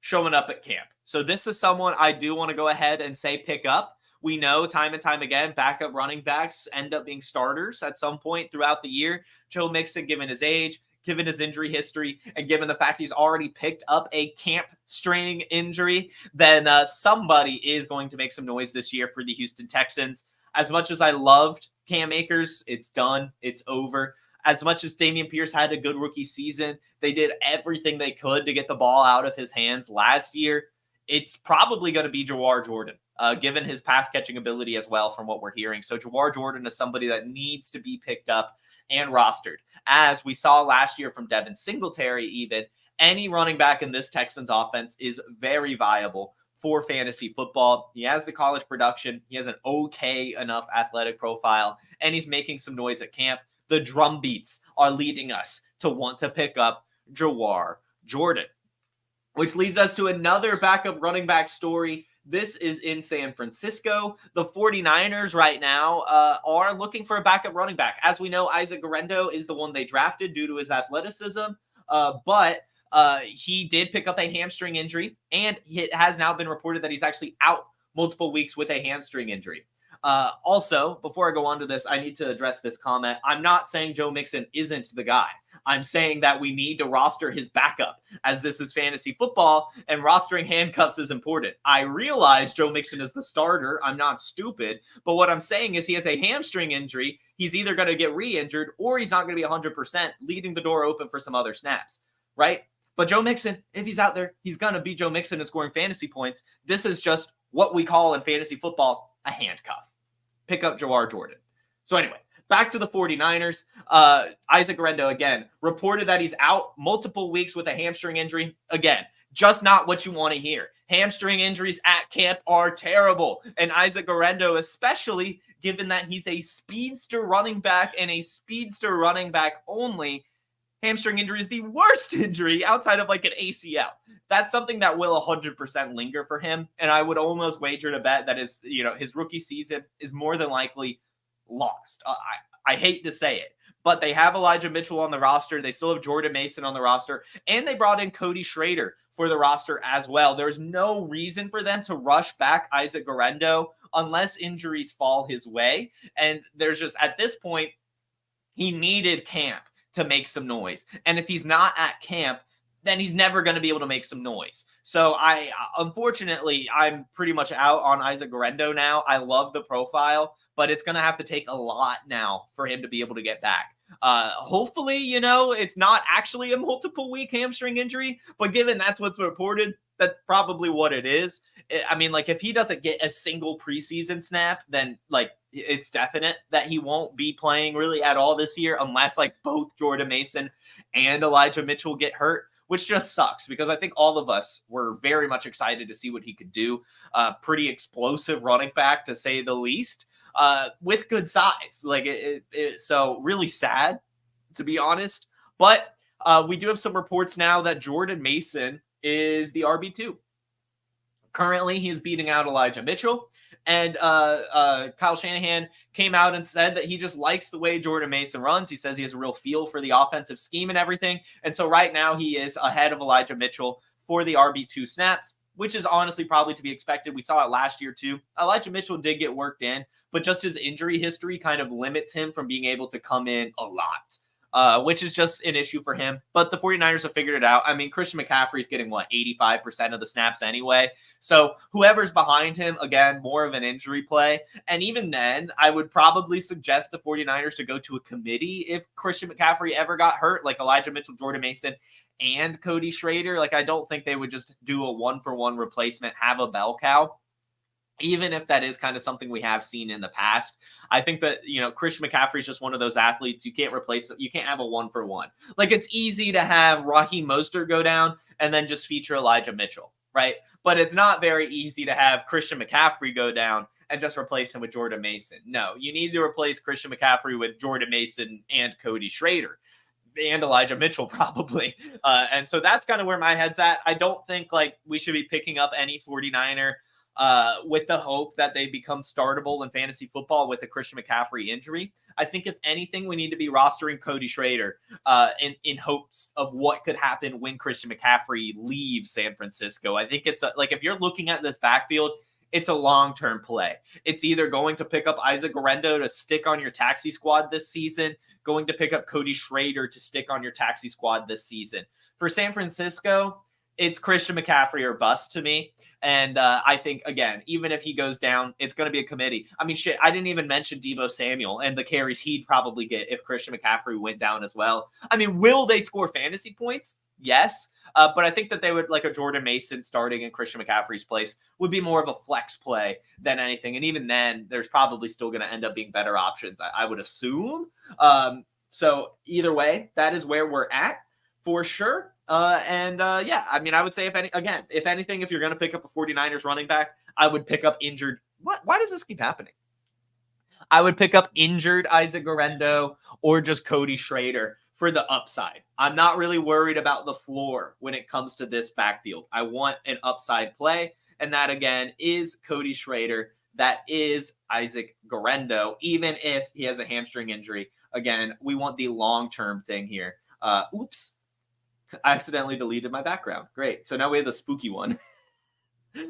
showing up at camp. So this is someone I do want to go ahead and say pick up. We know time and time again, backup running backs end up being starters at some point throughout the year. Joe Mixon, given his age, given his injury history, and given the fact he's already picked up a camp string injury, then somebody is going to make some noise this year for the Houston Texans. As much as I loved Cam Akers, it's done. It's over. As much as Dameon Pierce had a good rookie season, they did everything they could to get the ball out of his hands last year. It's probably going to be Jawhar Jordan, given his pass catching ability as well from what we're hearing. So Jawhar Jordan is somebody that needs to be picked up and rostered. As we saw last year from Devin Singletary even, any running back in this Texans offense is very viable for fantasy football. He has the college production. He has an okay enough athletic profile, and he's making some noise at camp. The drum beats are leading us to want to pick up Jawhar Jordan, which leads us to another backup running back story. This is in San Francisco. The 49ers right now are looking for a backup running back. As we know, Isaac Guerendo is the one they drafted due to his athleticism, but he did pick up a hamstring injury, and it has now been reported that he's actually out multiple weeks with a hamstring injury. Also, before I go on to this, I need to address this comment. I'm not saying Joe Mixon isn't the guy. I'm saying that we need to roster his backup, as this is fantasy football, and rostering handcuffs is important. I realize Joe Mixon is the starter. I'm not stupid. But what I'm saying is he has a hamstring injury. He's either going to get re-injured or he's not going to be 100%, leaving the door open for some other snaps, right? But Joe Mixon, if he's out there, he's going to be Joe Mixon and scoring fantasy points. This is just what we call in fantasy football a handcuff. Pick up Jawhar Jordan. So anyway, back to the 49ers. Isaac Guerendo, again, reported that he's out multiple weeks with a hamstring injury. Again, just not what you want to hear. Hamstring injuries at camp are terrible. And Isaac Guerendo, especially given that he's a speedster running back and a speedster running back only, hamstring injury is the worst injury outside of like an ACL. That's something that will 100% linger for him. And I would almost wager to bet that his rookie season is more than likely lost. I hate to say it, but they have Elijah Mitchell on the roster. They still have Jordan Mason on the roster, and they brought in Cody Schrader for the roster as well. There's no reason for them to rush back Isaac Guerendo unless injuries fall his way. And there's just, at this point, he needed camp to make some noise. And if he's not at camp, then he's never going to be able to make some noise. So unfortunately, I'm pretty much out on Isaac Guerendo now. I love the profile, but it's going to have to take a lot now for him to be able to get back. Hopefully, it's not actually a multiple week hamstring injury, but given that's what's reported, that's probably what it is. I mean, like, if he doesn't get a single preseason snap, then like it's definite that he won't be playing really at all this year unless like both Jordan Mason and Elijah Mitchell get hurt, which just sucks because I think all of us were very much excited to see what he could do. Pretty explosive running back, to say the least, with good size. Like so really sad, to be honest. But we do have some reports now that Jordan Mason is the RB2. Currently, he is beating out Elijah Mitchell. And Kyle Shanahan came out and said that he just likes the way Jordan Mason runs. He says he has a real feel for the offensive scheme and everything. And so right now he is ahead of Elijah Mitchell for the RB2 snaps, which is honestly probably to be expected. We saw it last year too. Elijah Mitchell did get worked in, but just his injury history kind of limits him from being able to come in a lot. Which is just an issue for him. But the 49ers have figured it out. I mean, Christian McCaffrey is getting, 85% of the snaps anyway. So whoever's behind him, again, more of an injury play. And even then, I would probably suggest the 49ers to go to a committee if Christian McCaffrey ever got hurt, like Elijah Mitchell, Jordan Mason, and Cody Schrader. Like, I don't think they would just do a one-for-one replacement, have a bell cow. Even if that is kind of something we have seen in the past, I think that, Christian McCaffrey is just one of those athletes. You can't replace it. You can't have a 1-for-1. Like, it's easy to have Raheem Mostert go down and then just feature Elijah Mitchell, right? But it's not very easy to have Christian McCaffrey go down and just replace him with Jordan Mason. No, you need to replace Christian McCaffrey with Jordan Mason and Cody Schrader. And Elijah Mitchell probably. And so that's kind of where my head's at. I don't think we should be picking up any 49er with the hope that they become startable in fantasy football with the Christian McCaffrey injury. I think if anything, we need to be rostering Cody Schrader in hopes of what could happen when Christian McCaffrey leaves San Francisco. I think it's like if you're looking at this backfield, it's a long-term play. It's either going to pick up Isaac Guerendo to stick on your taxi squad this season, going to pick up Cody Schrader to stick on your taxi squad this season. For San Francisco, it's Christian McCaffrey or bust to me. And I think, again, even if he goes down, it's going to be a committee. I mean, shit, I didn't even mention Deebo Samuel and the carries he'd probably get if Christian McCaffrey went down as well. I mean, will they score fantasy points? Yes. But I think that they would, like a Jordan Mason starting in Christian McCaffrey's place would be more of a flex play than anything. And even then, there's probably still going to end up being better options, I would assume. So either way, that is where we're at for sure. Yeah, I mean, I would say if anything, if you're going to pick up a 49ers running back, I would pick up injured. Why does this keep happening? I would pick up injured Isaac Guerendo or just Cody Schrader for the upside. I'm not really worried about the floor when it comes to this backfield. I want an upside play. And that again is Cody Schrader. That is Isaac Guerendo, even if he has a hamstring injury. Again, we want the long-term thing here. Oops. I accidentally deleted my background. Great. So now we have the spooky one. So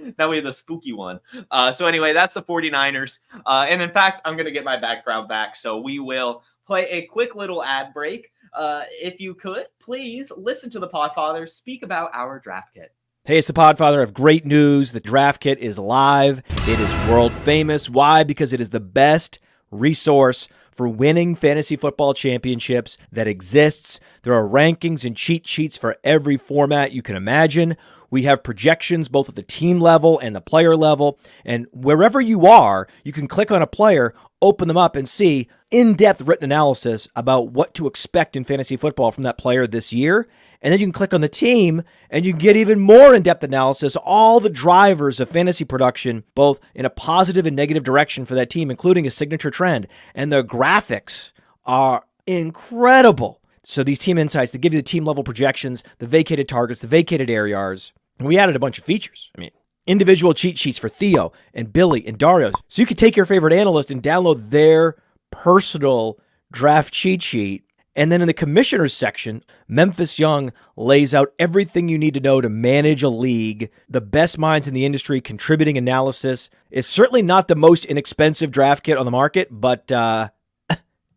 anyway, that's the 49ers. And in fact, I'm going to get my background back. So we will play a quick little ad break. If you could, please listen to the Podfather speak about our draft kit. Hey, it's the Podfather of great news. The draft kit is live. It is world famous. Why? Because it is the best resource for winning fantasy football championships that exists. There are rankings and cheat sheets for every format you can imagine. We have projections both at the team level and the player level. And wherever you are, you can click on a player, open them up, and see in-depth written analysis about what to expect in fantasy football from that player this year. And then you can click on the team and you can get even more in-depth analysis, all the drivers of fantasy production, both in a positive and negative direction for that team, including a signature trend. And the graphics are incredible. So these team insights, they give you the team level projections, the vacated targets, the vacated ARs. And we added a bunch of features. I mean, individual cheat sheets for Theo and Billy and Dario. So you could take your favorite analyst and download their personal draft cheat sheet. And then in the commissioners section, Memphis Young lays out everything you need to know to manage a league, the best minds in the industry contributing analysis. It's certainly not the most inexpensive draft kit on the market, but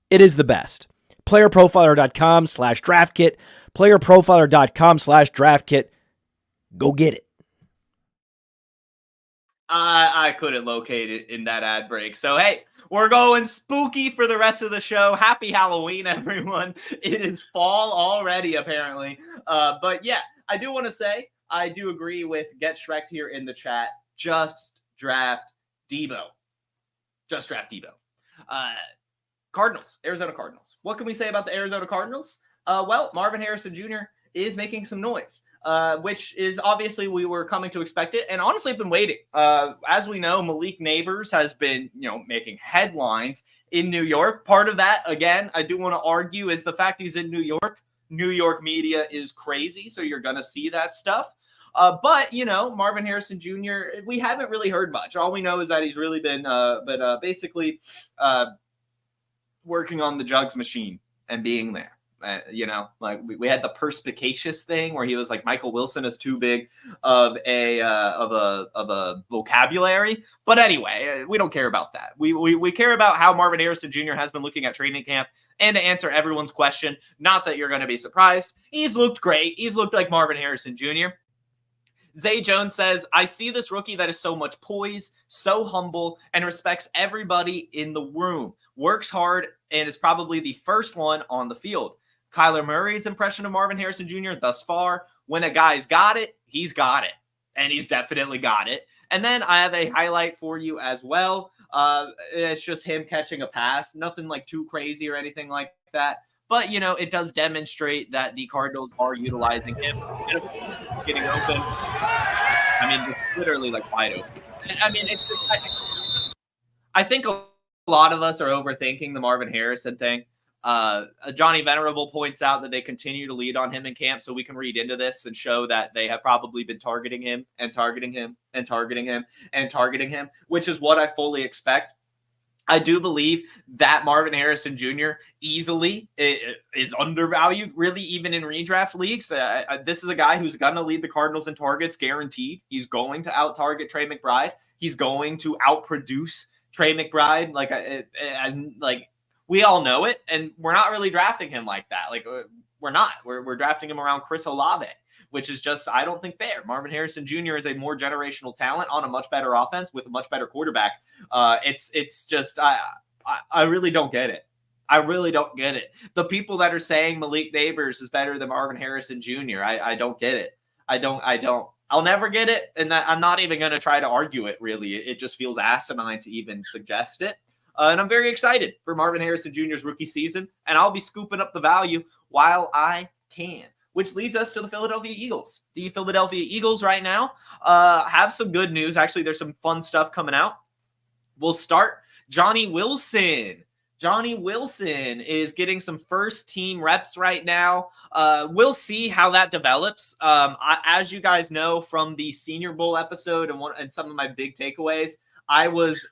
it is the best. PlayerProfiler.com/draft kit, PlayerProfiler.com/draft kit. Go get it. I couldn't locate it in that ad break. So, hey, we're going spooky for the rest of the show. Happy Halloween, everyone. It is fall already, apparently. But yeah, I do want to say, I do agree with Get Shrek here in the chat. Just draft Deebo. Just draft Deebo. Cardinals, Arizona Cardinals. What can we say about the Arizona Cardinals? Well, Marvin Harrison Jr. is making some noise. Which is obviously we were coming to expect it, and honestly, I've been waiting. As we know, Malik Neighbors has been, making headlines in New York. Part of that, again, I do want to argue, is the fact he's in New York. New York media is crazy, so you're gonna see that stuff. But Marvin Harrison Jr., we haven't really heard much. All we know is that he's really been, basically, working on the jugs machine and being there. Like we had the perspicacious thing where he was like, Michael Wilson is too big of a vocabulary. But anyway, we don't care about that. We care about how Marvin Harrison Jr. has been looking at training camp. And to answer everyone's question, not that you're going to be surprised, he's looked great. He's looked like Marvin Harrison Jr. Zay Jones says, I see this rookie that is so much poise, so humble, and respects everybody in the room. Works hard and is probably the first one on the field. Kyler Murray's impression of Marvin Harrison Jr. thus far, when a guy's got it, he's got it. And he's definitely got it. And then I have a highlight for you as well. It's just him catching a pass. Nothing like too crazy or anything like that. But, it does demonstrate that the Cardinals are utilizing him. Getting open. I mean, it's literally like wide open. I mean, it's just, I think a lot of us are overthinking the Marvin Harrison thing. Johnny Venerable points out that they continue to lead on him in camp, so we can read into this and show that they have probably been targeting him and targeting him and targeting him and targeting him, which is what I fully expect. I do believe that Marvin Harrison Jr. easily is undervalued, really, even in redraft leagues. This is a guy who's going to lead the Cardinals in targets, guaranteed. He's going to out-target Trey McBride. He's going to outproduce Trey McBride. Like we all know it, and we're not really drafting him like that. Like, we're not. We're drafting him around Chris Olave, which is just, I don't think, fair. Marvin Harrison Jr. is a more generational talent on a much better offense with a much better quarterback. It's just, I really don't get it. I really don't get it. The people that are saying Malik Neighbors is better than Marvin Harrison Jr., I don't get it. I don't. I'll never get it, and I'm not even going to try to argue it, really. It just feels asinine to even suggest it. And I'm very excited for Marvin Harrison Jr.'s rookie season, and I'll be scooping up the value while I can. Which leads us to the Philadelphia Eagles. The Philadelphia Eagles right now have some good news. Actually, there's some fun stuff coming out. We'll start. Johnny Wilson. Johnny Wilson is getting some first-team reps right now. We'll see how that develops. As you guys know from the Senior Bowl episode and some of my big takeaways, I was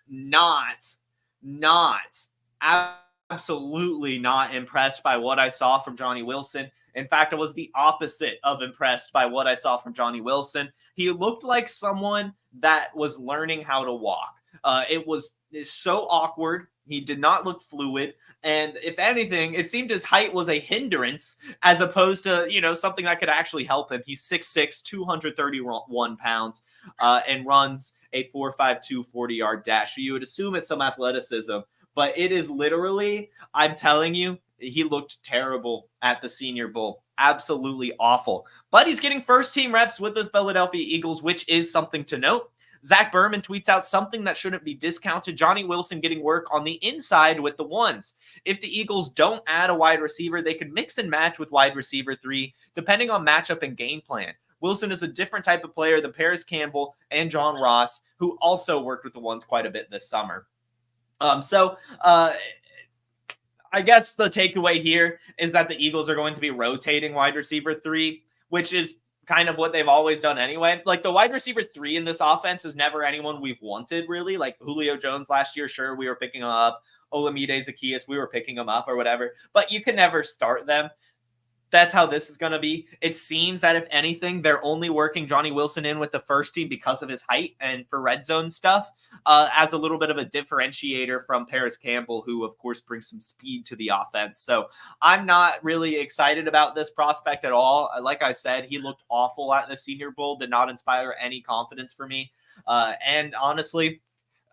absolutely not impressed by what I saw from Johnny Wilson. In fact, I was the opposite of impressed by what I saw from Johnny Wilson. He looked like someone that was learning how to walk. It's so awkward. He did not look fluid. And if anything, it seemed his height was a hindrance as opposed to, something that could actually help him. He's 6'6", 231 pounds, and runs a 4.52 40-yard dash. So you would assume it's some athleticism, but it is literally, I'm telling you, he looked terrible at the Senior Bowl. Absolutely awful. But he's getting first-team reps with the Philadelphia Eagles, which is something to note. Zach Berman tweets out something that shouldn't be discounted. Johnny Wilson getting work on the inside with the ones. If the Eagles don't add a wide receiver, they could mix and match with wide receiver 3, depending on matchup and game plan. Wilson is a different type of player than Paris Campbell and John Ross, who also worked with the ones quite a bit this summer. I guess the takeaway here is that the Eagles are going to be rotating wide receiver 3, which is kind of what they've always done anyway. Like, the wide receiver 3 in this offense is never anyone we've wanted, really. Like Julio Jones last year, sure, we were picking him up. Olamide Zaccheaus, we were picking him up or whatever. But you can never start them. That's how this is going to be. It seems that, if anything, they're only working Johnny Wilson in with the first team because of his height and for red zone stuff, as a little bit of a differentiator from Paris Campbell, who, of course, brings some speed to the offense. So I'm not really excited about this prospect at all. Like I said, he looked awful at the Senior Bowl, did not inspire any confidence for me. And honestly,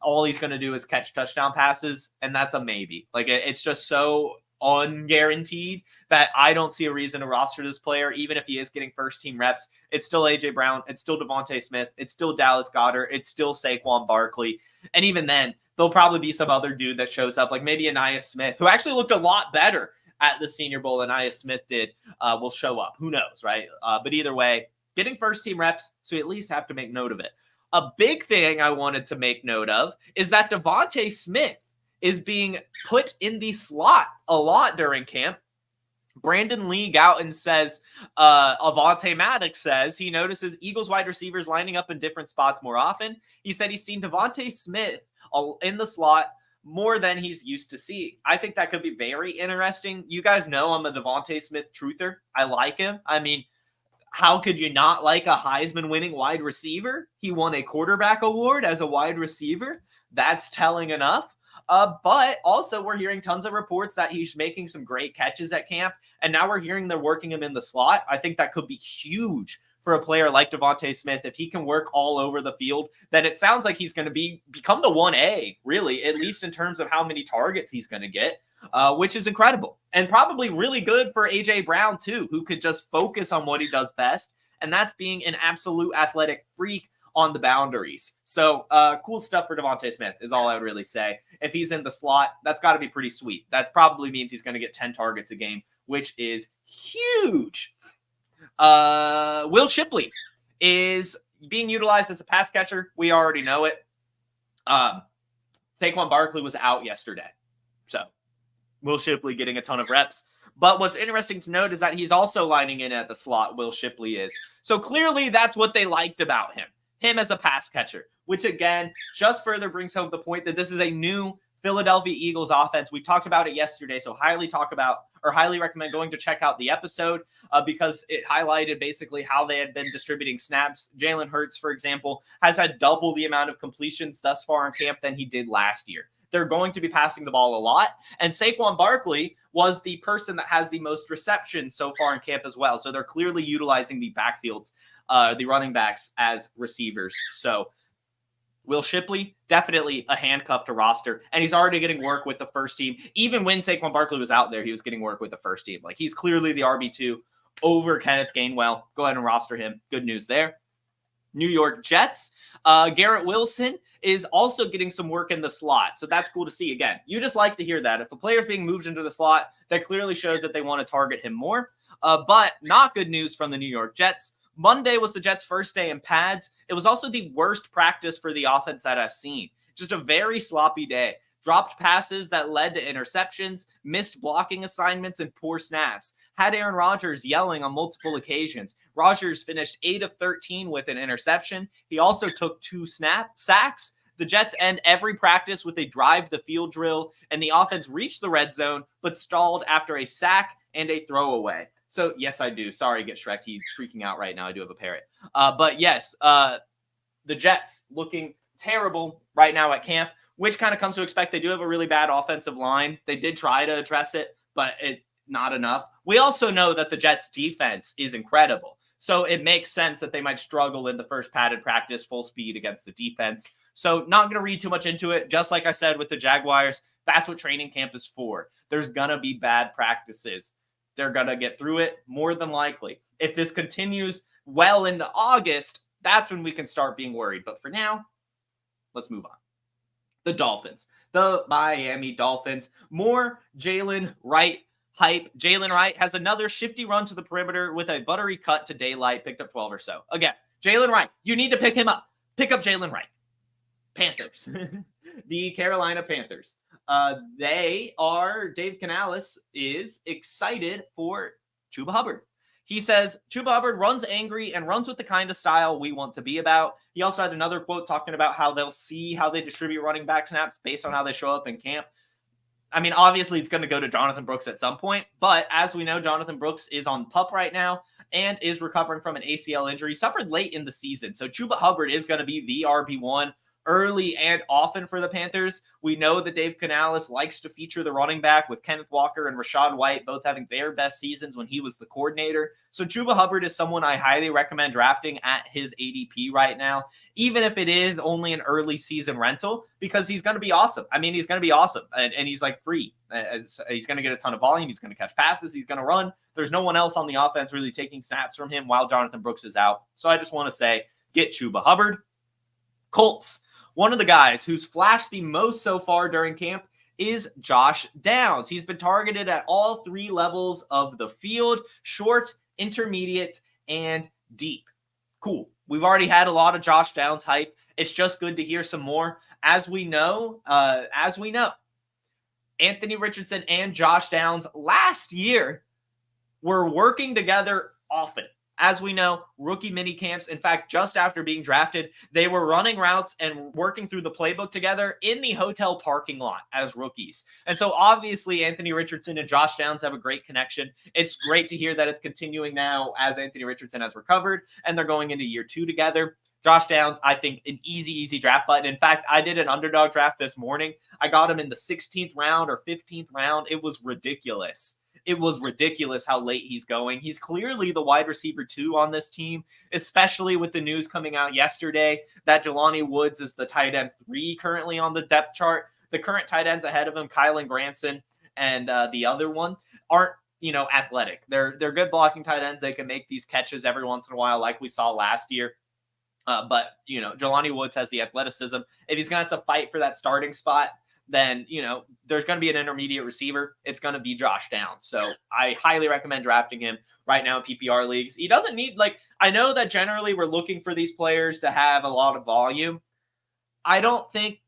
all he's going to do is catch touchdown passes, and that's a maybe. Like, it's just so unguaranteed that I don't see a reason to roster this player, even if he is getting first team reps. It's still AJ Brown, it's still Devontae Smith, it's still Dallas Goedert, it's still Saquon Barkley, and even then there'll probably be some other dude that shows up, like maybe Ainias Smith, who actually looked a lot better at the Senior Bowl than Ainias Smith did, will show up. Who knows, right? But either way, getting first team reps, so you at least have to make note of it. A big thing I wanted to make note of is that Devontae Smith is being put in the slot a lot during camp. Brandon League out and says, Avonte Maddox says he notices Eagles wide receivers lining up in different spots more often. He said he's seen Devontae Smith in the slot more than he's used to see. I think that could be very interesting. You guys know I'm a Devontae Smith truther. I like him. I mean, how could you not like a Heisman winning wide receiver? He won a quarterback award as a wide receiver. That's telling enough. But also we're hearing tons of reports that he's making some great catches at camp. And now we're hearing they're working him in the slot. I think that could be huge for a player like Devontae Smith. If he can work all over the field, then it sounds like he's going to become the 1A, really, at least in terms of how many targets he's going to get, which is incredible. And probably really good for AJ Brown too, who could just focus on what he does best. And that's being an absolute athletic freak on the boundaries. So cool stuff for Devontae Smith is all I would really say. If he's in the slot, that's got to be pretty sweet. That probably means he's going to get 10 targets a game, which is huge. Will Shipley is being utilized as a pass catcher. We already know it. Saquon Barkley was out yesterday. So Will Shipley getting a ton of reps. But what's interesting to note is that he's also lining in at the slot, Will Shipley is. So clearly that's what they liked about him as a pass catcher, which again, just further brings home the point that this is a new Philadelphia Eagles offense. We talked about it yesterday, so highly recommend going to check out the episode because it highlighted basically how they had been distributing snaps. Jalen Hurts, for example, has had double the amount of completions thus far in camp than he did last year. They're going to be passing the ball a lot. And Saquon Barkley was the person that has the most receptions so far in camp as well. So they're clearly utilizing the backfields, the running backs as receivers. So Will Shipley, definitely a handcuff to roster. And he's already getting work with the first team. Even when Saquon Barkley was out there, he was getting work with the first team. Like, he's clearly the RB2 over Kenneth Gainwell. Go ahead and roster him. Good news there. New York Jets. Garrett Wilson is also getting some work in the slot. So that's cool to see. Again, you just like to hear that. If a player is being moved into the slot, that clearly shows that they want to target him more. But not good news from the New York Jets. Monday was the Jets' first day in pads. It was also the worst practice for the offense that I've seen. Just a very sloppy day. Dropped passes that led to interceptions, missed blocking assignments, and poor snaps. Had Aaron Rodgers yelling on multiple occasions. Rodgers finished 8 of 13 with an interception. He also took 2 sacks. The Jets end every practice with a drive the field drill, and the offense reached the red zone, but stalled after a sack and a throwaway. So, yes, I do. Sorry, get Shrek. He's freaking out right now. I do have a parrot. But, yes, the Jets looking terrible right now at camp, which kind of comes to expect. They do have a really bad offensive line. They did try to address it, but not enough. We also know that the Jets' defense is incredible. So it makes sense that they might struggle in the first padded practice full speed against the defense. So not going to read too much into it. Just like I said with the Jaguars, that's what training camp is for. There's going to be bad practices. They're going to get through it more than likely. If this continues well into August, that's when we can start being worried. But for now, let's move on. The Dolphins, the Miami Dolphins, more Jaylen Wright hype. Jaylen Wright has another shifty run to the perimeter with a buttery cut to daylight, picked up 12 or so. Again, Jaylen Wright, you need to pick him up. Pick up Jaylen Wright. Panthers, the Carolina Panthers. Dave Canales is excited for Chuba Hubbard. He says, Chuba Hubbard runs angry and runs with the kind of style we want to be about. He also had another quote talking about how they'll see how they distribute running back snaps based on how they show up in camp. I mean, obviously it's going to go to Jonathan Brooks at some point, but as we know, Jonathan Brooks is on PUP right now and is recovering from an ACL injury. He suffered late in the season, so Chuba Hubbard is going to be the RB1 early and often for the Panthers. We know that Dave Canales likes to feature the running back with Kenneth Walker and Rachaad White both having their best seasons when he was the coordinator. So Chuba Hubbard is someone I highly recommend drafting at his ADP right now, even if it is only an early season rental, because he's going to be awesome. I mean, he's going to be awesome, and he's like free. He's going to get a ton of volume. He's going to catch passes. He's going to run. There's no one else on the offense really taking snaps from him while Jonathan Brooks is out. So I just want to say, get Chuba Hubbard. Colts. One of the guys who's flashed the most so far during camp is Josh Downs. He's been targeted at all 3 levels of the field: short, intermediate, and deep. Cool. We've already had a lot of Josh Downs hype. It's just good to hear some more. As we know, Anthony Richardson and Josh Downs last year were working together often. As we know, rookie mini camps, in fact, just after being drafted, they were running routes and working through the playbook together in the hotel parking lot as rookies. And so obviously Anthony Richardson and Josh Downs have a great connection. It's great to hear that it's continuing now as Anthony Richardson has recovered and they're going into year 2 together. Josh Downs, I think, an easy draft button. In fact, I did an underdog draft this morning. I got him in the 16th round or 15th round. It was ridiculous. It was ridiculous how late he's going. He's clearly the wide receiver 2 on this team, especially with the news coming out yesterday that Jelani Woods is the tight end 3 currently on the depth chart. The current tight ends ahead of him, Kylan Granson and the other one, aren't, athletic. They're good blocking tight ends. They can make these catches every once in a while like we saw last year. But Jelani Woods has the athleticism. If he's going to have to fight for that starting spot, then, there's going to be an intermediate receiver. It's going to be Josh Downs. So I highly recommend drafting him right now in PPR leagues. He doesn't need, I know that generally we're looking for these players to have a lot of volume. I don't think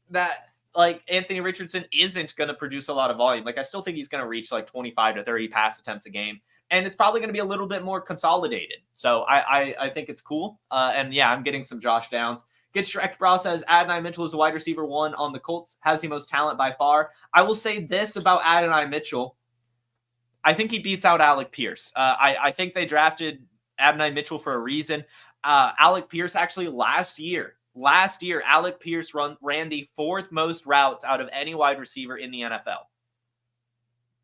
that, Anthony Richardson isn't going to produce a lot of volume. I still think he's going to reach 25 to 30 pass attempts a game. And it's probably going to be a little bit more consolidated. So I think it's cool. And yeah, I'm getting some Josh Downs. Get Shrek Bra says Adonai Mitchell is a wide receiver 1 on the Colts, has the most talent by far. I will say this about Adonai Mitchell. I think he beats out Alec Pierce. I think they drafted Adonai Mitchell for a reason. Alec Pierce actually last year, Alec Pierce ran the 4th most routes out of any wide receiver in the NFL.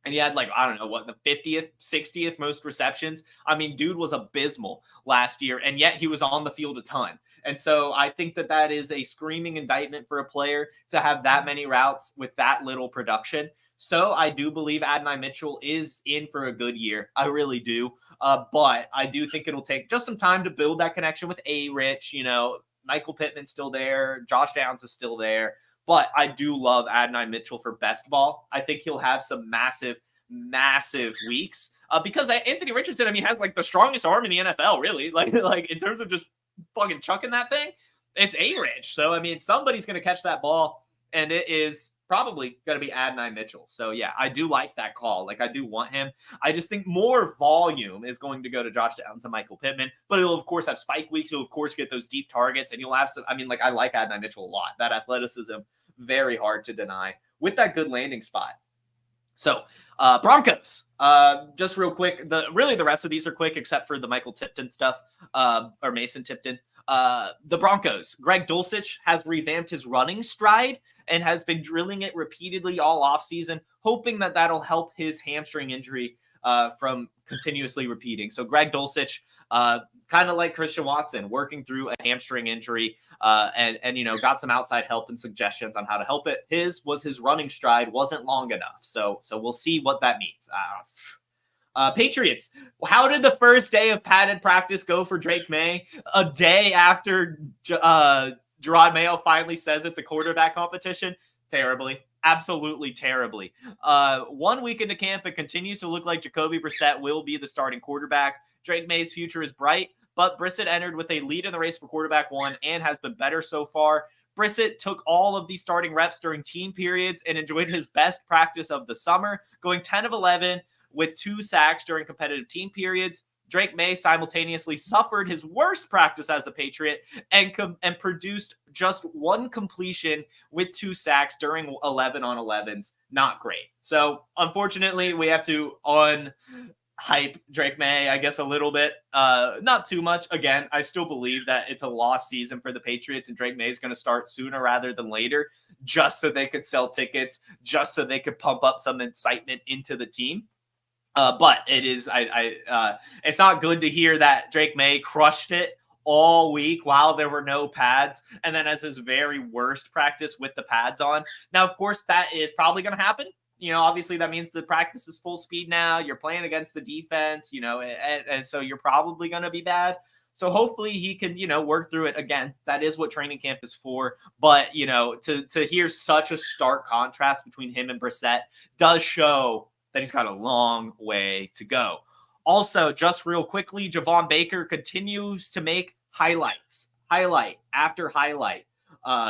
And he had the 50th, 60th most receptions. I mean, dude was abysmal last year, and yet he was on the field a ton. And so I think that is a screaming indictment for a player to have that many routes with that little production. So I do believe Adonai Mitchell is in for a good year. I really do. But I do think it'll take just some time to build that connection with A-Rich. Michael Pittman's still there. Josh Downs is still there. But I do love Adonai Mitchell for best ball. I think he'll have some massive, massive weeks because Anthony Richardson, has the strongest arm in the NFL, really. Like in terms of just fucking chucking that thing, it's A-Rich. So, somebody's going to catch that ball, and it is probably going to be Adonai Mitchell. So, yeah, I do like that call. I do want him. I just think more volume is going to go to Josh Downs and Michael Pittman, but he'll, of course, have spike weeks. He'll, of course, get those deep targets, and you'll have some, I like Adonai Mitchell a lot. That athleticism, very hard to deny with that good landing spot. So, Broncos, just real quick, the rest of these are quick except for the Michael Tipton stuff, or Mason Tipton. The Broncos, Greg Dulcich has revamped his running stride and has been drilling it repeatedly all offseason, hoping that that'll help his hamstring injury from continuously repeating. So Greg Dulcich, kind of like Christian Watson, working through a hamstring injury, and got some outside help and suggestions on how to help it. His running stride wasn't long enough. So we'll see what that means. Patriots, how did the first day of padded practice go for Drake May? A day after Gerard Mayo finally says it's a quarterback competition? Terribly. Absolutely terribly. 1 week into camp, it continues to look like Jacoby Brissett will be the starting quarterback. Drake May's future is bright, but Brissett entered with a lead in the race for quarterback 1 and has been better so far. Brissett took all of these starting reps during team periods and enjoyed his best practice of the summer, going 10 of 11 with 2 sacks during competitive team periods. Drake May simultaneously suffered his worst practice as a Patriot and produced just 1 completion with 2 sacks during 11 on 11s. Not great. So unfortunately, we have to hype Drake May, I guess, a little bit. Not too much. Again, I still believe that it's a lost season for the Patriots, and Drake May is going to start sooner rather than later, just so they could sell tickets, just so they could pump up some excitement into the team. But it is, it's not good to hear that Drake May crushed it all week while there were no pads, and then as his very worst practice with the pads on. Now, of course, that is probably going to happen. Obviously that means the practice is full speed now. You're playing against the defense, and so you're probably going to be bad. So hopefully he can, work through it. Again, that is what training camp is for. But, to hear such a stark contrast between him and Brissett does show that he's got a long way to go. Also, just real quickly, Javon Baker continues to make highlight after highlight.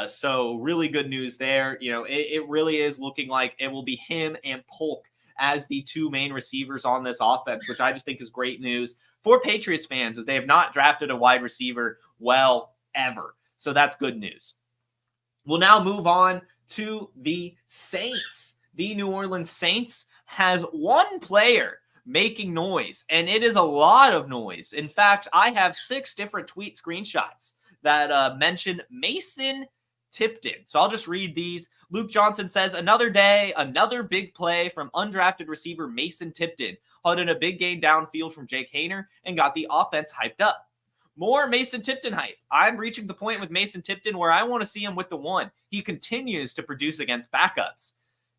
So really good news there. It really is looking like it will be him and Polk as the 2 main receivers on this offense, which I just think is great news for Patriots fans, as they have not drafted a wide receiver ever. So that's good news. We'll now move on to the Saints. The New Orleans Saints has 1 player making noise, and it is a lot of noise. In fact, I have 6 different tweet screenshots that mention Mason Tipton. So I'll just read these. Luke Johnson says, another day, another big play from undrafted receiver Mason Tipton. Had in a big gain downfield from Jake Haener and got the offense hyped up. More Mason Tipton hype. I'm reaching the point with Mason Tipton where I want to see him with the 1. He continues to produce against backups.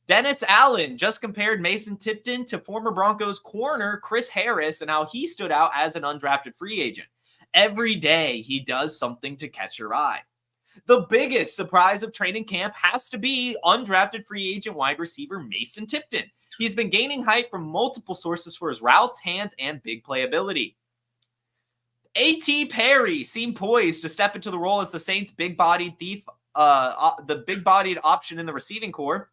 Dennis Allen just compared Mason Tipton to former Broncos corner Chris Harris and how he stood out as an undrafted free agent. Every day he does something to catch your eye. The biggest surprise of training camp has to be undrafted free agent wide receiver Mason Tipton. He's been gaining hype from multiple sources for his routes, hands, and big play ability. A.T. Perry seemed poised to step into the role as the Saints' big-bodied option in the receiving corps.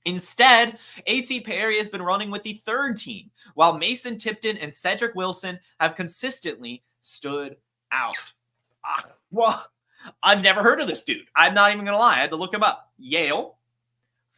Instead, A.T. Perry has been running with the 3rd team, while Mason Tipton and Cedric Wilson have consistently stood out. I've never heard of this dude. I'm not even going to lie. I had to look him up. Yale,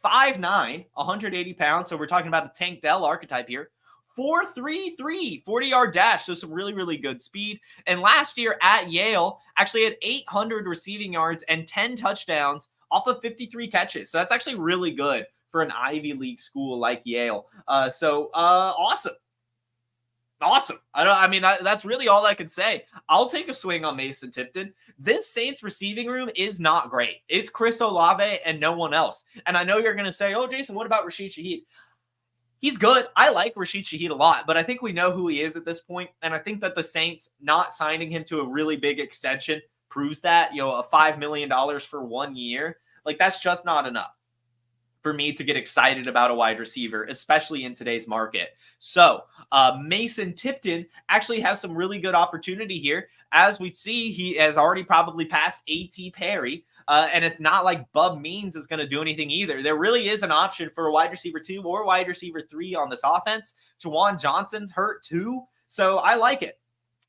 5'9", 180 pounds. So we're talking about a Tank Dell archetype here. 4.33, 40-yard dash. So some really, really good speed. And last year at Yale, actually had 800 receiving yards and 10 touchdowns off of 53 catches. So that's actually really good for an Ivy League school like Yale. Awesome. Awesome. That's really all I can say. I'll take a swing on Mason Tipton. This Saints receiving room is not great. It's Chris Olave and no one else. And I know you're going to say, oh, Jason, what about Rashid Shaheed? He's good. I like Rashid Shaheed a lot, but I think we know who he is at this point. And I think that the Saints not signing him to a really big extension proves that, a $5 million for 1 year, like that's just not enough for me to get excited about a wide receiver, especially in today's market. So Mason Tipton actually has some really good opportunity here. As we see, he has already probably passed A.T. Perry, and it's not like Bub Means is going to do anything either. There really is an option for a wide receiver 2 or wide receiver 3 on this offense. Juwan Johnson's hurt too, so I like it.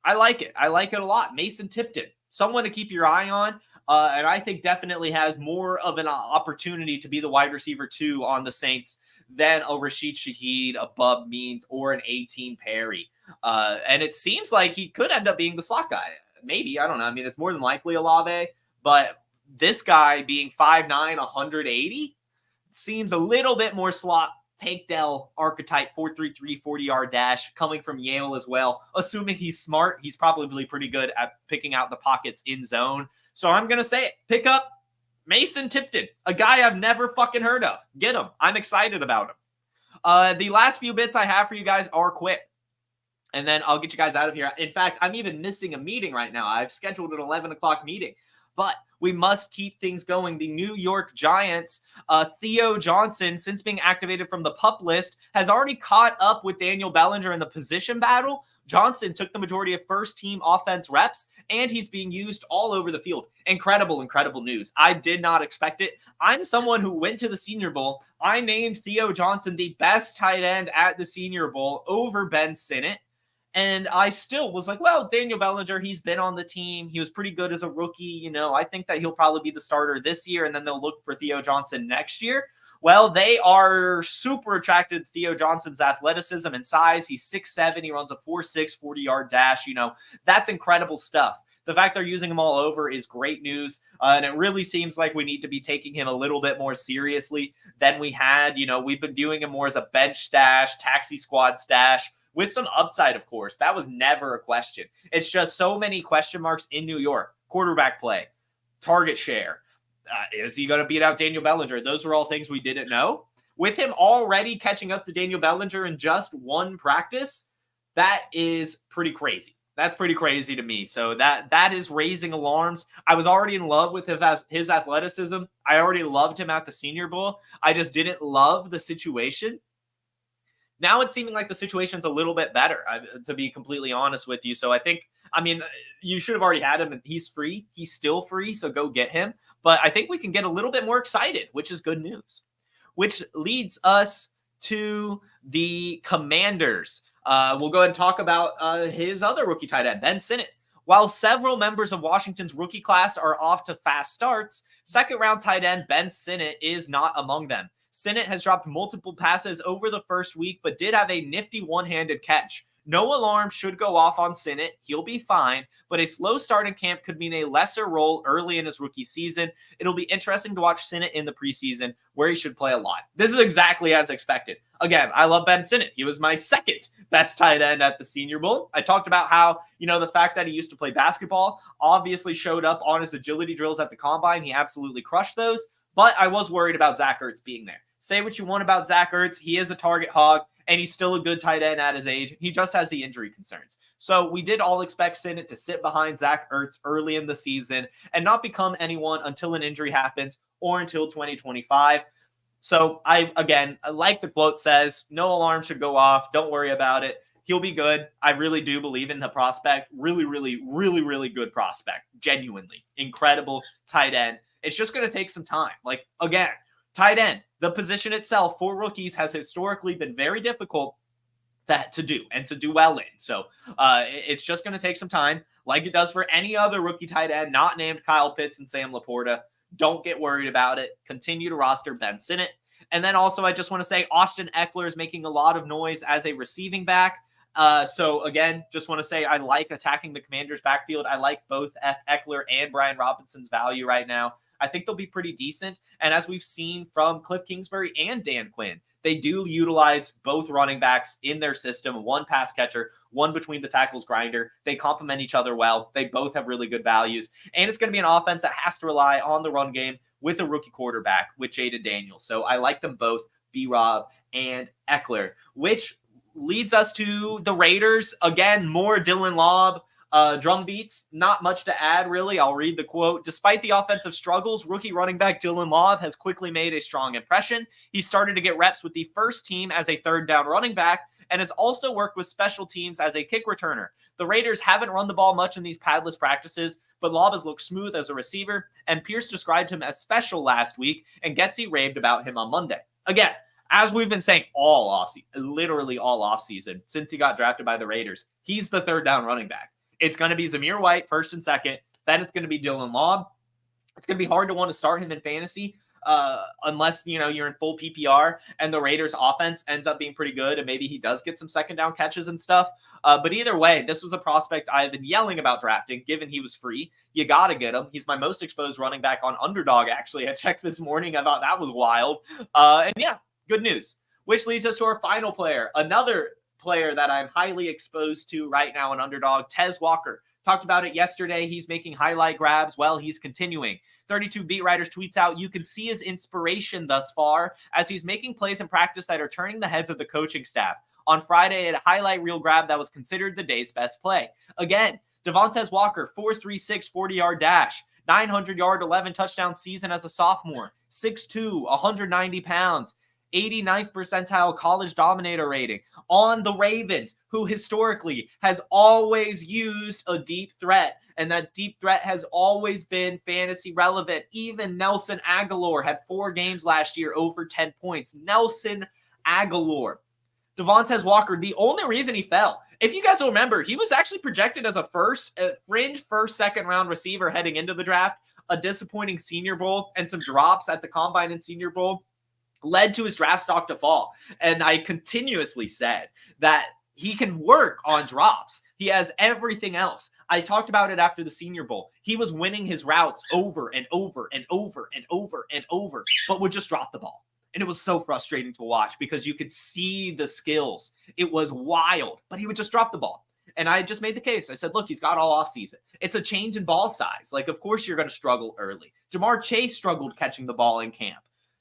I like it a lot. Mason Tipton, someone to keep your eye on. And I think definitely has more of an opportunity to be the wide receiver 2 on the Saints than a Rashid Shaheed, a Bub Means, or an 18 Perry. And it seems like he could end up being the slot guy. Maybe, I don't know. I mean, it's more than likely Olave, but this guy being 5'9", 180 seems a little bit more slot. Tank Dell archetype, 4.33, 40-yard dash, coming from Yale as well. Assuming he's smart, he's probably pretty good at picking out the pockets in zone. So I'm going to say it. Pick up Mason Tipton, a guy I've never fucking heard of. Get him. I'm excited about him. The last few bits I have for you guys are quick, and then I'll get you guys out of here. In fact, I'm even missing a meeting right now. I've scheduled an 11 o'clock meeting, but we must keep things going. The New York Giants, Theo Johnson, since being activated from the PUP list, has already caught up with Daniel Bellinger in the position battle. Johnson took the majority of first-team offense reps, and he's being used all over the field. Incredible, incredible news. I did not expect it. I'm someone who went to the Senior Bowl. I named Theo Johnson the best tight end at the Senior Bowl over Ben Sinnott. And I still was like, well, Daniel Bellinger, he's been on the team. He was pretty good as a rookie. I think that he'll probably be the starter this year, and then they'll look for Theo Johnson next year. Well, they are super attracted to Theo Johnson's athleticism and size. He's 6'7". He runs a 4.6 40-yard dash. That's incredible stuff. The fact they're using him all over is great news. And it really seems like we need to be taking him a little bit more seriously than we had. We've been viewing him more as a bench stash, taxi squad stash, with some upside, of course. That was never a question. It's just so many question marks in New York. Quarterback play, target share. Is he going to beat out Daniel Bellinger? Those are all things we didn't know. With him already catching up to Daniel Bellinger in just one practice, that is pretty crazy. That's pretty crazy to me. So that is raising alarms. I was already in love with his athleticism. I already loved him at the Senior Bowl. I just didn't love the situation. Now it's seeming like the situation's a little bit better, to be completely honest with you. So you should have already had him, and he's free. He's still free, so go get him. But I think we can get a little bit more excited, which is good news. Which leads us to the Commanders. We'll go ahead and talk about his other rookie tight end, Ben Sinnott. While several members of Washington's rookie class are off to fast starts, second-round tight end Ben Sinnott is not among them. Sinnott has dropped multiple passes over the first week, but did have a nifty one-handed catch. No alarm should go off on Sinnott. He'll be fine, but a slow start in camp could mean a lesser role early in his rookie season. It'll be interesting to watch Sinnott in the preseason, where he should play a lot. This is exactly as expected. Again, I love Ben Sinnott. He was my second best tight end at the Senior Bowl. I talked about how, the fact that he used to play basketball obviously showed up on his agility drills at the Combine. He absolutely crushed those, but I was worried about Zach Ertz being there. Say what you want about Zach Ertz. He is a target hog, and he's still a good tight end at his age. He just has the injury concerns. So we did all expect Sinnott to sit behind Zach Ertz early in the season and not become anyone until an injury happens or until 2025. So I like the quote says, no alarm should go off. Don't worry about it. He'll be good. I really do believe in the prospect. Really, really, really, really good prospect. Genuinely. Incredible tight end. It's just going to take some time. Tight end, the position itself for rookies has historically been very difficult to do and to do well in. So it's just going to take some time, like it does for any other rookie tight end not named Kyle Pitts and Sam Laporta. Don't get worried about it. Continue to roster Ben Sinnott. And then also, I just want to say Austin Eckler is making a lot of noise as a receiving back. So again, just want to say I like attacking the Commanders' backfield. I like both Eckler and Brian Robinson's value right now. I think they'll be pretty decent. And as we've seen from Cliff Kingsbury and Dan Quinn, they do utilize both running backs in their system, one pass catcher, one between the tackles grinder. They complement each other well. They both have really good values. And it's going to be an offense that has to rely on the run game with a rookie quarterback, with Jaden Daniels. So I like them both, B-Rob and Eckler, which leads us to the Raiders. Again, more Dylan Lobb. Drum beats, not much to add, really. I'll read the quote. Despite the offensive struggles, rookie running back Dylan Lobb has quickly made a strong impression. He started to get reps with the first team as a third down running back and has also worked with special teams as a kick returner. The Raiders haven't run the ball much in these padless practices, but Lobb has looked smooth as a receiver, and Pierce described him as special last week, and Getsy raved about him on Monday. Again, as we've been saying all offseason, literally all offseason, since he got drafted by the Raiders, he's the third down running back. It's going to be Zamir White first and second. Then it's going to be Dylan Lobb. It's going to be hard to want to start him in fantasy unless, you're in full PPR and the Raiders offense ends up being pretty good and maybe he does get some second down catches and stuff. But either way, this was a prospect I've been yelling about drafting, given he was free. You got to get him. He's my most exposed running back on Underdog, actually. I checked this morning. I thought that was wild. And yeah, good news. Which leads us to our final player, another player that I'm highly exposed to right now in Underdog, Tez Walker. Talked about it yesterday. He's making highlight grabs. Well, he's continuing. 32 Beat Writers tweets out, you can see his inspiration thus far as he's making plays in practice that are turning the heads of the coaching staff. On Friday, a highlight reel grab that was considered the day's best play. Again, Devontae Walker, 4.36 40-yard dash, 900-yard, 11 touchdown season as a sophomore, 6'2", 190 pounds. 89th percentile college dominator rating on the Ravens, who historically has always used a deep threat, and that deep threat has always been fantasy relevant. Even Nelson Aguilar had 4 games last year over 10 points. Nelson Aguilar. Devontae Walker, the only reason he fell, if you guys will remember, he was actually projected as a fringe first, second round receiver heading into the draft. A disappointing Senior Bowl and some drops at the Combine and Senior Bowl led to his draft stock to fall. And I continuously said that he can work on drops. He has everything else. I talked about it after the Senior Bowl. He was winning his routes over and over and over and over and over, but would just drop the ball. And it was so frustrating to watch because you could see the skills. It was wild, but he would just drop the ball. And I just made the case. I said, look, he's got all offseason. It's a change in ball size. Like, of course you're going to struggle early. Jamar Chase struggled catching the ball in camp.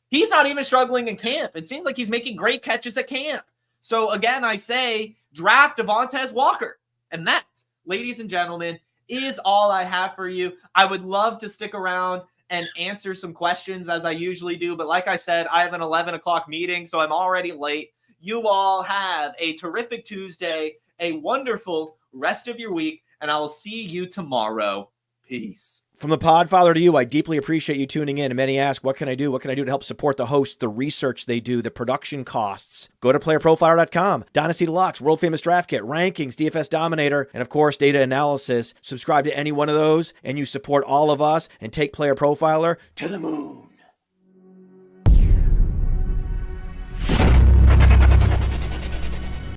He's not even struggling in camp. It seems like he's making great catches at camp. So again, I say draft Devontae Walker. And that, ladies and gentlemen, is all I have for you. I would love to stick around and answer some questions as I usually do. But like I said, I have an 11 o'clock meeting, so I'm already late. You all have a terrific Tuesday, a wonderful rest of your week, and I will see you tomorrow. Peace. From the Podfather to you, I deeply appreciate you tuning in. And many ask, what can I do? What can I do to help support the hosts, the research they do, the production costs? Go to PlayerProfiler.com, Dynasty Deluxe, World Famous Draft Kit, Rankings, DFS Dominator, and of course, Data Analysis. Subscribe to any one of those, and you support all of us and take Player Profiler to the moon.